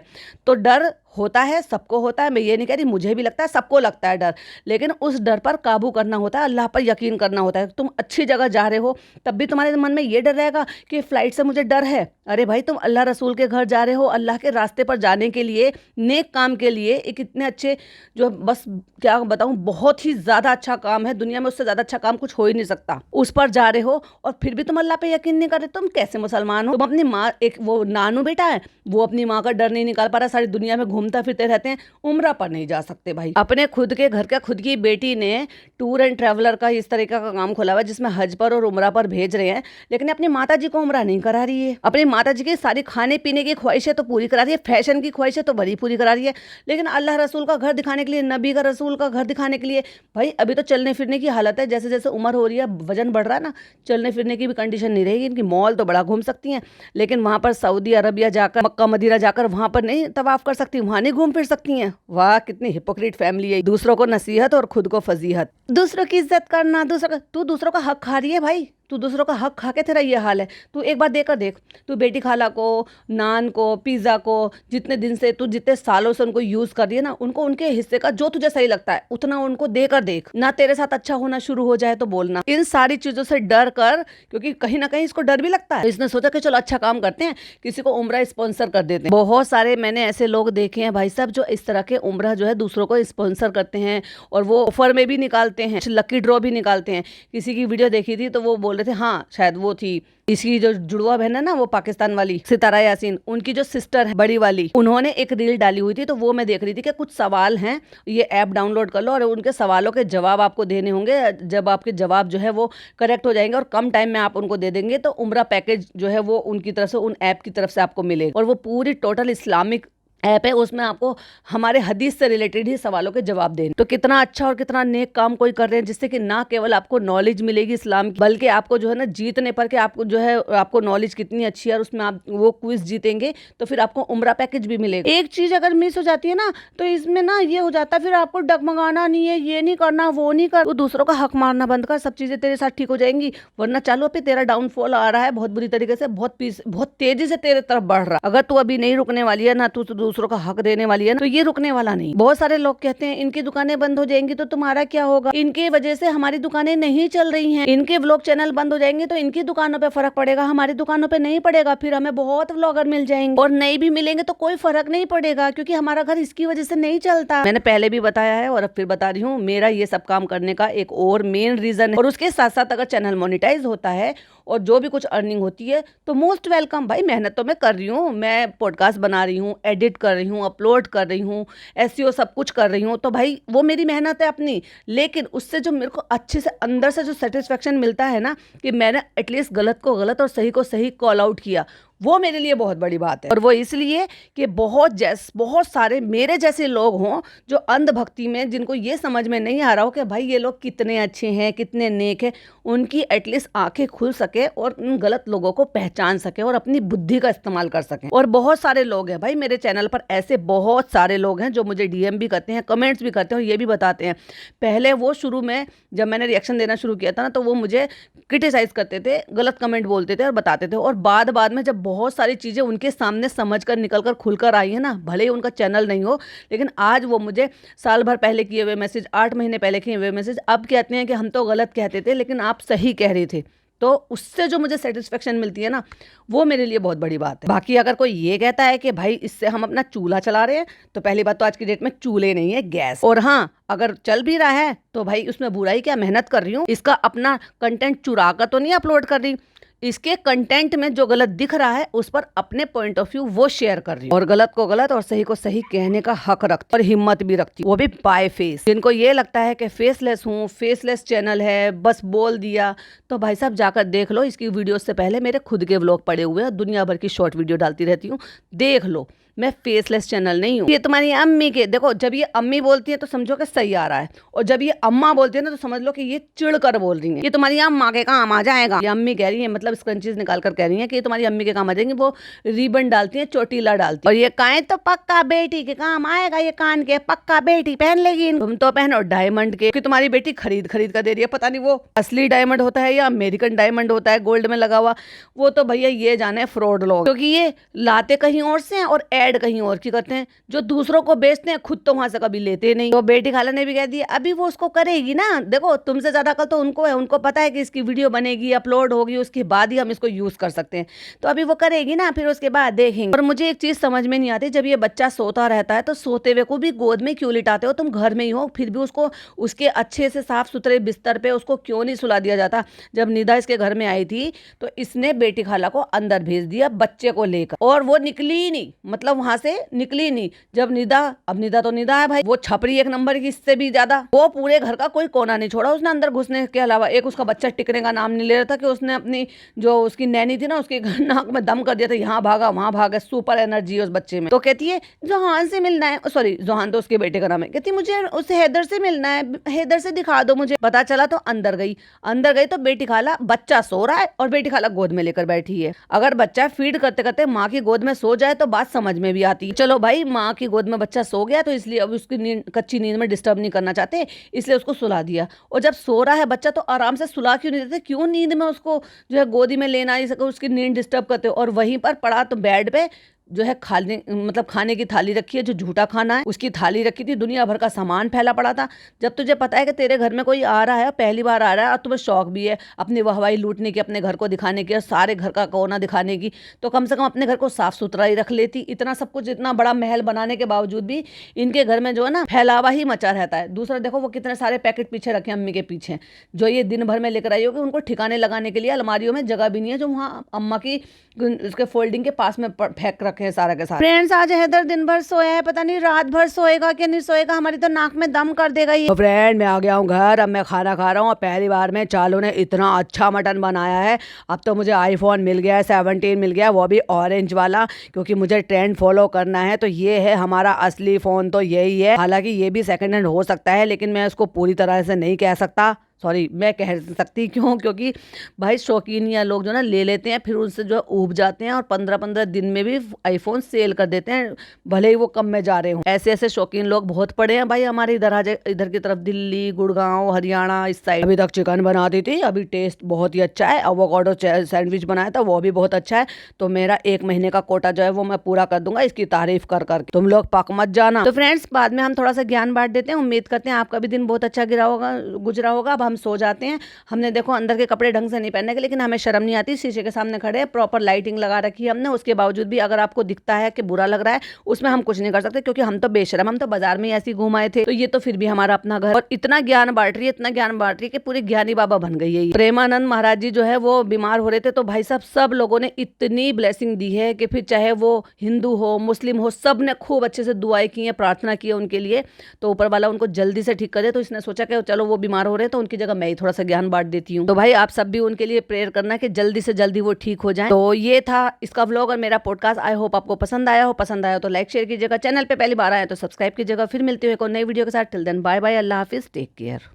तो डर होता है, सबको होता है। मैं ये नहीं कह रही, मुझे भी लगता है, सबको लगता है डर, लेकिन उस डर पर काबू करना होता है, अल्लाह पर यकीन करना होता है। तुम अच्छी जगह जा रहे हो तब भी तुम्हारे मन में ये डर रहेगा कि फ्लाइट से मुझे डर है। अरे भाई तुम अल्लाह रसूल के घर जा रहे हो, अल्लाह के रास्ते पर जाने के लिए, नेक काम के लिए, एक इतने अच्छे, जो बस क्या बताऊं, बहुत ही ज्यादा अच्छा काम है, दुनिया में उससे ज्यादा अच्छा काम कुछ हो ही नहीं सकता। उस पर जा रहे हो और फिर भी तुम अल्लाह पे यकीन नहीं कर रहे, तुम कैसे मुसलमान हो? तुम अपनी माँ, एक वो नानू बेटा है, वो अपनी माँ का डर नहीं निकाल पा रहा, सारी दुनिया में घूमता फिरते रहते हैं, उम्रा पर नहीं जा सकते भाई। अपने खुद के घर का खुद की बेटी ने टूर एंड ट्रैवलर का इस तरीके का काम खोला हुआ है जिसमें हज पर और उम्रा पर भेज रहे हैं, लेकिन अपनी माता जी को उम्रा नहीं करा रही है। अपनी माता जी की सारी खाने पीने की ख्वाहिशें तो पूरी करा रही है, फैशन की ख्वाहिशें तो बड़ी पूरी करा रही है, लेकिन अल्लाह रसूल का घर दिखाने के लिए, नबी का रसूल का घर दिखाने के लिए, भाई अभी तो चलने फिरने की हालत है, जैसे जैसे उम्र हो रही है, वजन बढ़ रहा है ना, चलने फिरने की भी कंडीशन नहीं रहेगी इनकी। मॉल तो बड़ा घूम सकती हैं, लेकिन वहां पर सऊदी अरबिया जाकर, मक्का मदीना जाकर वहां पर नहीं तवाफ कर सकती, वहां नहीं घूम फिर सकती हैं। वाह कितनी हिपोक्रेट फैमिली है, दूसरों को नसीहत और खुद को फजीहत। दूसरों की इज्जत करना, तू दूसरों का हक खा रही है भाई, तू दूसरों का हक खा के तेरा ये हाल है। तू एक बार देकर देख, तू बेटी खाला को, नान को, पिज्जा को जितने दिन से तू जितने सालों से उनको यूज कर रही है ना, उनको उनके हिस्से का जो तुझे सही लगता है उतना उनको देकर देख ना। तेरे साथ अच्छा होना शुरू हो जाए तो बोलना। इन सारी चीजों से डर कर, क्योंकि कहीं ना कहीं इसको डर भी लगता है, तो इसने सोचा कि चलो अच्छा काम करते हैं, किसी को उम्रा स्पॉन्सर कर देते हैं। बहुत सारे मैंने ऐसे लोग देखे हैं भाई साहब जो इस तरह के उम्रा जो है दूसरों को स्पॉन्सर करते हैं और वो ऑफर में भी निकालते हैं, लकी ड्रॉ भी निकालते हैं। किसी की वीडियो देखी थी तो वो बोल रहे थे, हाँ शायद वो थी इसकी जो जुड़वा बहन है ना, वो पाकिस्तान वाली सितारा यासीन, उनकी जो सिस्टर है बड़ी वाली, उन्होंने एक रील डाली हुई थी। तो वो मैं देख रही थी कि कुछ सवाल हैं, ये ऐप डाउनलोड कर लो और उनके सवालों के जवाब आपको देने होंगे। जब आपके जवाब जो है वो करेक्ट हो जाएंगे और कम टाइम में आप उनको दे देंगे तो उम्रा पैकेज जो है वो उनकी तरफ से, उन ऐप की तरफ से आपको मिलेगा। और वो पूरी टोटल इस्लामिक ऐप है, उसमें आपको हमारे हदीस से रिलेटेड ही सवालों के जवाब देने। तो कितना अच्छा और कितना नेक काम कोई कर रहे हैं, जिससे कि ना केवल आपको नॉलेज मिलेगी इस्लाम की, बल्कि आपको जो है ना जीतने पर के आपको जो है आपको नॉलेज कितनी अच्छी है और उसमें आप वो क्विज जीतेंगे तो फिर आपको उम्रा पैकेज भी मिलेगा। एक चीज अगर मिस हो जाती है ना तो इसमें ना ये हो जाता है, फिर आपको डगमगाना नहीं है, ये नहीं करना, वो नहीं कर, तो दूसरों का हक मारना बंद कर, सब चीजें तेरे साथ ठीक हो जाएंगी। वरना चालू पे तेरा डाउनफॉल आ रहा है बहुत बुरी तरीके से, बहुत तेजी से तेरे तरफ बढ़ रहा। अगर तू अभी नहीं रुकने वाली है ना, तू दूसरों का हक देने वाली है ना, तो ये रुकने वाला नहीं। बहुत सारे लोग कहते हैं इनकी दुकानें बंद हो जाएंगी तो तुम्हारा क्या होगा, इनके वजह से हमारी दुकानें नहीं चल रही हैं, इनके व्लॉग चैनल बंद हो जाएंगे तो इनकी दुकानों पे फर्क पड़ेगा, हमारी दुकानों पे नहीं पड़ेगा, फिर हमें बहुत व्लॉगर मिल जाएंगे और नहीं भी मिलेंगे तो कोई फर्क नहीं पड़ेगा क्योंकि हमारा घर इसकी वजह से नहीं चलता। मैंने पहले भी बताया है और अब फिर बता रही हूँ, मेरा ये सब काम करने का एक और मेन रीजन है। और उसके साथ साथ अगर चैनल मोनिटाइज होता है और जो भी कुछ अर्निंग होती है तो मोस्ट वेलकम। भाई मेहनत तो मैं कर रही हूँ, मैं पॉडकास्ट बना रही हूँ, एडिट कर रही हूँ, अपलोड कर रही हूँ, एसईओ सब कुछ कर रही हूँ, तो भाई वो मेरी मेहनत है अपनी। लेकिन उससे जो मेरे को अच्छे से अंदर से जो सेटिस्फेक्शन मिलता है ना, कि मैंने एटलीस्ट गलत को गलत और सही को सही कॉल आउट किया, वो मेरे लिए बहुत बड़ी बात है। और वो इसलिए कि बहुत सारे मेरे जैसे लोग हों जो अंधभक्ति में, जिनको ये समझ में नहीं आ रहा हो कि भाई ये लोग कितने अच्छे हैं, कितने नेक हैं, उनकी एटलीस्ट आंखें खुल सके और उन गलत लोगों को पहचान सके और अपनी बुद्धि का इस्तेमाल कर सके। और बहुत सारे लोग हैं भाई मेरे चैनल पर, ऐसे बहुत सारे लोग हैं जो मुझे डीएम भी करते हैं, कमेंट्स भी करते हैं और ये भी बताते हैं। पहले वो शुरू में जब मैंने रिएक्शन देना शुरू किया था ना, तो वो मुझे क्रिटिसाइज करते थे, गलत कमेंट बोलते थे और बताते थे। और बाद में जब बहुत सारी चीज़ें उनके सामने समझकर निकलकर खुलकर आई है ना, भले ही उनका चैनल नहीं हो, लेकिन आज वो मुझे साल भर पहले किए हुए मैसेज, 8 महीने पहले किए हुए मैसेज अब कहते हैं कि हम तो गलत कहते थे लेकिन आप सही कह रहे थे। तो उससे जो मुझे सेटिस्फेक्शन मिलती है ना, वो मेरे लिए बहुत बड़ी बात है। बाकी अगर कोई ये कहता है कि भाई इससे हम अपना चूल्हा चला रहे हैं, तो पहली बात तो आज की डेट में चूल्हे नहीं है, गैस। और हाँ, अगर चल भी रहा है तो भाई उसमें बुराई क्या, मेहनत कर रही हूँ, इसका अपना कंटेंट चुरा कर तो नहीं अपलोड कर रही, इसके कंटेंट में जो गलत दिख रहा है उस पर अपने पॉइंट ऑफ व्यू वो शेयर कर रही हूँ। और गलत को गलत और सही को सही कहने का हक रखती और हिम्मत भी रखती, वो भी बाय फेस। जिनको ये लगता है कि फेसलेस हूँ, फेसलेस चैनल है, बस बोल दिया, तो भाई साहब जाकर देख लो। इसकी वीडियो से पहले मेरे खुद के व्लॉग पड़े हुए हैं, दुनिया भर की शॉर्ट वीडियो डालती रहती हूँ, देख लो। मैं फेसलेस चैनल नहीं हूँ। ये तुम्हारी अम्मी के, देखो जब ये अम्मी बोलती है तो समझो कि सही आ रहा है, और जब ये अम्मा बोलती है ना तो समझ लो कि ये चिढ़कर बोल रही है, ये तुम्हारी अम्मा के काम आ जाएगा। ये अम्मी कह रही है, मतलब स्क्रंचीज निकाल कर कह रही है कि ये तुम्हारी अम्मी के काम आ जाएंगे। वो रिबन डालती है, चोटीला डालती है, और ये कान तो पक्का बेटी के काम आएगा, ये कान के पक्का बेटी पहन लेगी, तुम तो पहनो डायमंड के, कि तुम्हारी बेटी खरीद कर दे रही है। पता नहीं वो असली डायमंड होता है या अमेरिकन डायमंड होता है गोल्ड में लगा हुआ, वो तो भैया ये जाने फ्रॉड लोग, क्योंकि ये लाते कहीं और से और ऐड कहीं और की करते हैं। जो दूसरों को बेचते हैं खुद तो वहां से कभी लेते नहीं। तो बेटी खाला ने भी कह दिया, अभी वो उसको करेगी ना, देखो तुमसे ज्यादा अकल तो उनको है, उनको पता है कि इसकी वीडियो बनेगी, अपलोड होगी, उसके बाद ही हम इसको यूज कर सकते हैं। तो अभी वो करेगी ना, फिर उसके बाद देखेंगे। और मुझे एक चीज समझ में नहीं आती, जब ये बच्चा सोता रहता है तो सोते हुए को भी गोद में क्यों लिटाते हो? तुम घर में ही हो, फिर भी उसको उसके अच्छे से साफ सुथरे बिस्तर पे उसको क्यों नहीं सुला दिया जाता? जब निदा इसके घर में आई थी तो इसने बेटी खाला को अंदर भेज दिया बच्चे को लेकर, और वो निकली ही नहीं, मतलब वहां से निकली नहीं। जब निदा, अब निदा तो निदा है भाई, वो छपरी एक नंबर की, इससे भी ज्यादा, वो पूरे घर का कोई कोना नहीं छोड़ा उसने अंदर घुसने के अलावा। एक उसका बच्चा टिकने का नाम नहीं ले रहा था कि उसने अपनी जो उसकी नैनी थी ना उसके नाक में दम कर दिया था, यहाँ भागा वहां भागा, सुपर एनर्जी उस बच्चे में। तो कहती है जोहान से मिलना है, सॉरी जोहान तो उसके बेटे का नाम है, कहती मुझे उस हैदर से मिलना है, हैदर से दिखा दो मुझे। पता चला तो अंदर गई तो बेटी खाला, बच्चा सो रहा है और बेटी खाला गोद में लेकर बैठी है। अगर बच्चा फीड करते करते माँ की गोद में सो जाए तो बात समझ में में भी आती है। चलो भाई, माँ की गोद में बच्चा सो गया तो इसलिए अब उसकी नींद, कच्ची नींद में डिस्टर्ब नहीं करना चाहते, इसलिए उसको सुला दिया। और जब सो रहा है बच्चा तो आराम से सुला क्यों नहीं देते, क्यों नींद में उसको जो है गोदी में लेना ही सको, उसकी नींद डिस्टर्ब करते हो। और वहीं पर पड़ा तो बेड पे जो है खाने की थाली रखी है, जो झूठा खाना है उसकी थाली रखी थी, दुनिया भर का सामान फैला पड़ा था। जब तुझे पता है कि तेरे घर में कोई आ रहा है, पहली बार आ रहा है, और तुम्हें शौक भी है अपनी वाहवाही लूटने की, अपने घर को दिखाने की और सारे घर का कोना दिखाने की, तो कम से कम अपने घर को साफ सुथरा ही रख लेती। इतना सब कुछ, इतना बड़ा महल बनाने के बावजूद भी इनके घर में जो है ना फैलावा ही मचा रहता है। दूसरा देखो वो कितने सारे पैकेट पीछे रखे अम्मी के पीछे, जो ये दिन भर में लेकर आई होगी, उनको ठिकाने लगाने के लिए अलमारियों में जगह भी नहीं है, जो वहाँ अम्मा की उसके फोल्डिंग के पास में फेंक रखे हैं सारा के सारा। फ्रेंड्स, आज हैदर दिन भर सोया है, पता नहीं रात भर सोएगा कि नहीं सोएगा, हमारी तो नाक में दम कर देगा ये। तो फ्रेंड, मैं आ गया हूँ घर, अब मैं खाना खा रहा हूँ और पहली बार में चालू ने इतना अच्छा मटन बनाया है। अब तो मुझे आईफोन मिल गया है, 17 मिल गया, वो भी ऑरेंज वाला, क्योंकि मुझे ट्रेंड फॉलो करना है। तो ये है हमारा असली फ़ोन, तो यही है। हालांकि ये भी सेकंड हैंड हो सकता है, लेकिन मैं उसको पूरी तरह से नहीं कह सकता, सॉरी मैं कह सकती, क्यों, क्योंकि भाई शौकीन या लोग जो ना ले लेते हैं, फिर उनसे जो है ऊब जाते हैं और 15-15 दिन में भी आईफोन सेल कर देते हैं, भले ही वो कम में जा रहे हो। ऐसे ऐसे शौकीन लोग बहुत पड़े हैं भाई हमारे इधर की तरफ, दिल्ली, गुड़गांव, हरियाणा, इस साइड। अभी तक चिकन बनाती थी, अभी टेस्ट बहुत ही अच्छा है। एवोकाडो सैंडविच बनाया था, वो भी बहुत अच्छा है। तो मेरा 1 महीने का कोटा जो है वो मैं पूरा कर दूंगा इसकी तारीफ कर करके। तुम लोग पक मत जाना। तो फ्रेंड्स, बाद में हम थोड़ा सा ज्ञान बांट देते हैं। उम्मीद करते हैं आपका भी दिन बहुत अच्छा गुजरा होगा। अब हम सो जाते हैं। हमने देखो अंदर के कपड़े ढंग से नहीं पहनने के, लेकिन हमें शर्म नहीं आती, शीशे के सामने खड़े हैं, प्रॉपर लाइटिंग लगा रखी है हमने। उसके बावजूद भी अगर आपको दिखता है कि बुरा लग रहा है, उसमें हम कुछ नहीं कर सकते, क्योंकि हम तो बेशरम, हम तो बाजार में ऐसे घूम आए थे। तो ये तो फिर भी हमारा अपना घर, और इतना ज्ञान बांट रही है, इतना ज्ञान बांट रही है कि पूरी ज्ञानी बाबा बन गई है। प्रेमानंद महाराज जी जो है वो बीमार हो रहे थे, तो भाई साहब सब लोगों ने इतनी ब्लेसिंग दी है कि फिर चाहे वो हिंदू हो, मुस्लिम हो, सब ने खूब अच्छे से दुआएं की हैं, प्रार्थना की है उनके लिए। तो ऊपर वाला उनको जल्दी से ठीक कर दे। तो इसने सोचा कि चलो वो बीमार हो रहे हैं, तो उनकी जगह मैं ही थोड़ा सा ज्ञान बांट देती हूँ। तो भाई आप सब भी उनके लिए प्रेयर करना कि जल्दी से जल्दी वो ठीक हो जाए। तो ये था इसका व्लॉग और मेरा पॉडकास्ट। आई होप आपको पसंद आया हो। पसंद आया तो लाइक शेयर कीजिएगा, चैनल पे पहली बार आया तो सब्सक्राइब कीजिएगा। फिर मिलती हूँ एक और नई वीडियो के साथ। टिल देन बाय बाय, अल्लाह हाफिज, टेक केयर।